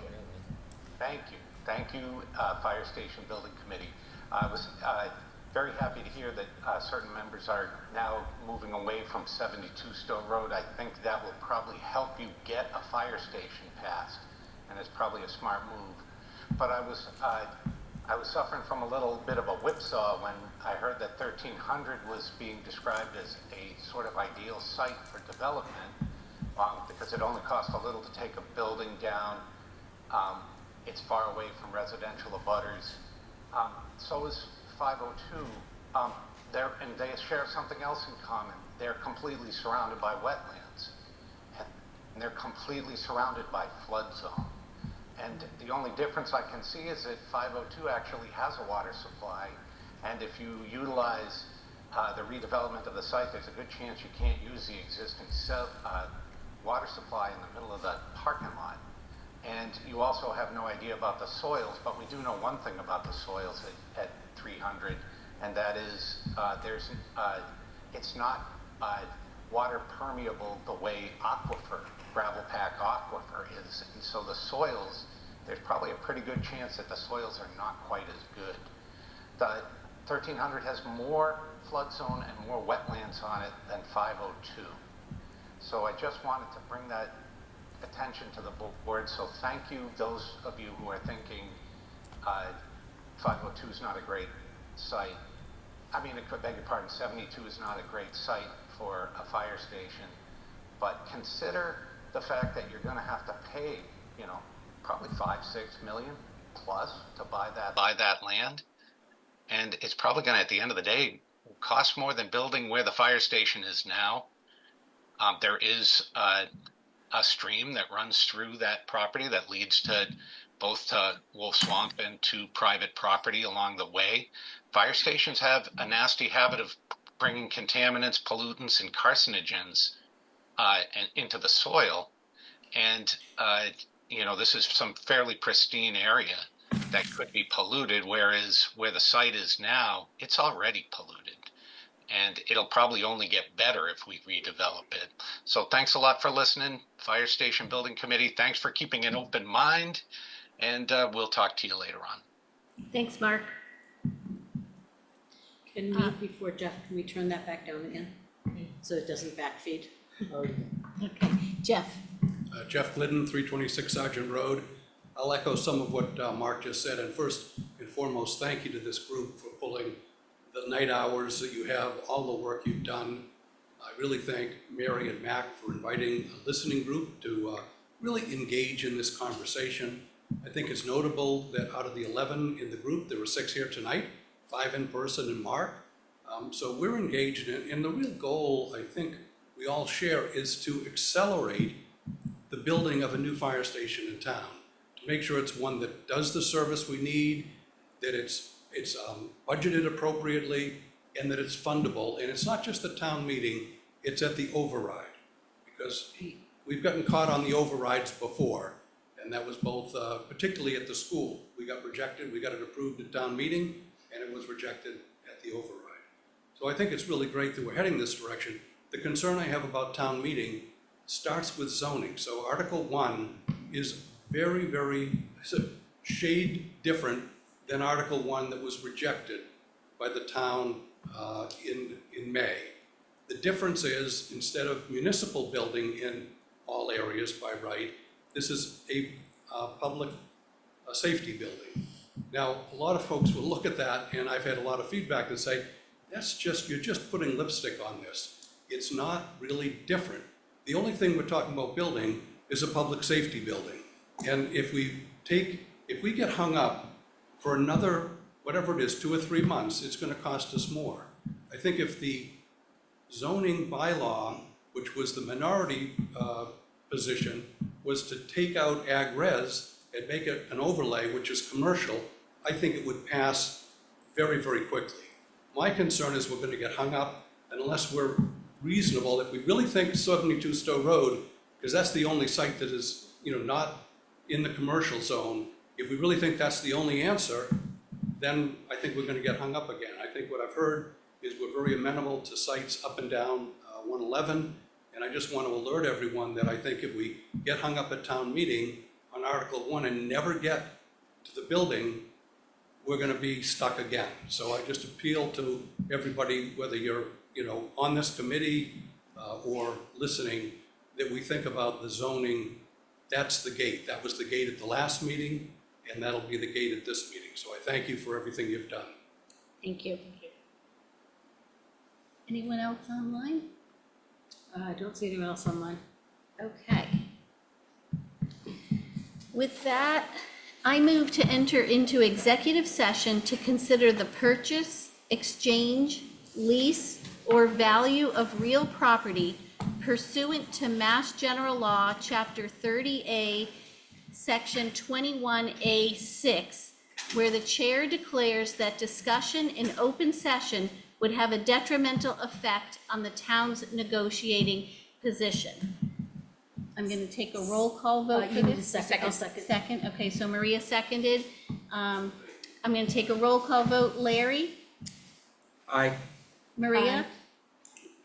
Thank you. Thank you, Fire Station Building Committee. I was very happy to hear that certain members are now moving away from 72 Stowe Road. I think that will probably help you get a fire station passed, and it's probably a smart move. But I was suffering from a little bit of a whipsaw when I heard that 1300 was being described as a sort of ideal site for development, because it only costs a little to take a building down. It's far away from residential abutters. So is 502. And they share something else in common. They're completely surrounded by wetlands, and they're completely surrounded by flood zone. And the only difference I can see is that 502 actually has a water supply, and if you utilize the redevelopment of the site, there's a good chance you can't use the existing water supply in the middle of the parking lot. And you also have no idea about the soils, but we do know one thing about the soils at 300, and that is it's not water permeable the way gravel pack aquifer is. And so the soils, there's probably a pretty good chance that the soils are not quite as good. The 1300 has more flood zone and more wetlands on it than 502. So I just wanted to bring that attention to the board. So thank you, those of you who are thinking 502 is not a great site. I mean, I beg your pardon, 72 is not a great site for a fire station. But consider the fact that you're going to have to pay, probably 5-6 million plus to buy that land, and it's probably going to, at the end of the day, cost more than building where the fire station is now. There is a stream that runs through that property that leads to both to Wolf Swamp and to private property along the way. Fire stations have a nasty habit of bringing contaminants, pollutants, and carcinogens into the soil. And, this is some fairly pristine area that could be polluted, whereas where the site is now, it's already polluted. And it'll probably only get better if we redevelop it. So thanks a lot for listening, Fire Station Building Committee. Thanks for keeping an open mind, and we'll talk to you later on. Thanks, Mark. Can we, before Jeff, can we turn that back down again? So it doesn't backfeed? Okay, Jeff. Jeff Glidden, 326 Sergeant Road. I'll echo some of what Mark just said, and first and foremost, thank you to this group for pulling the night hours that you have, all the work you've done. I really thank Mary and Mac for inviting a listening group to really engage in this conversation. I think it's notable that out of the 11 in the group, there were 6 here tonight, 5 in person and Mark. So we're engaged in, and the real goal, I think we all share, is to accelerate the building of a new fire station in town, to make sure it's one that does the service we need, that it's budgeted appropriately, and that it's fundable. And it's not just the town meeting, it's at the override. Because we've gotten caught on the overrides before, and that was both, particularly at the school. We got rejected, we got it approved at town meeting, and it was rejected at the override. So I think it's really great that we're heading this direction. The concern I have about town meeting starts with zoning. So Article 1 is very, very shade different than Article 1 that was rejected by the town in May. The difference is, instead of municipal building in all areas by right, this is a public safety building. Now, a lot of folks will look at that, and I've had a lot of feedback that say, you're just putting lipstick on this. It's not really different. The only thing we're talking about building is a public safety building. And if we get hung up for another, whatever it is, 2 or 3 months, it's going to cost us more. I think if the zoning bylaw, which was the minority position, was to take out ag res, and make it an overlay, which is commercial, I think it would pass very, very quickly. My concern is we're gonna get hung up unless we're reasonable. If we really think 72 Stowe Road, because that's the only site that is, not in the commercial zone, if we really think that's the only answer, then I think we're gonna get hung up again. I think what I've heard is we're very amenable to sites up and down 111, and I just want to alert everyone that I think if we get hung up at town meeting on Article 1 and never get to the building, we're gonna be stuck again. So I just appeal to everybody, whether you're, on this committee or listening, that we think about the zoning. That's the gate. That was the gate at the last meeting, and that'll be the gate at this meeting. So I thank you for everything you've done. Thank you. Anyone else online? I don't see anyone else online. Okay. With that, I move to enter into executive session to consider the purchase, exchange, lease, or value of real property pursuant to Mass General Law, Chapter 30A, Section 21A6, where the chair declares that discussion in open session would have a detrimental effect on the town's negotiating position. I'm going to take a roll call vote for You need a this. second. I'll second. Second, okay, so Maria seconded. I'm going to take a roll call vote. Larry? Aye. Maria?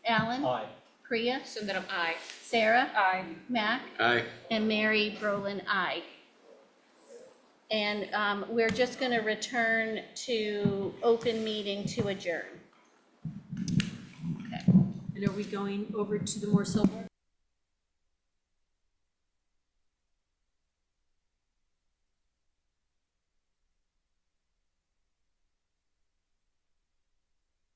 Alan? Aye. Priya? Sundaram, aye. Sarah? Aye. Mac? Aye. And Mary Brolin, aye. And we're just going to return to open meeting to adjourn. Okay. And are we going over to the Morse Hill?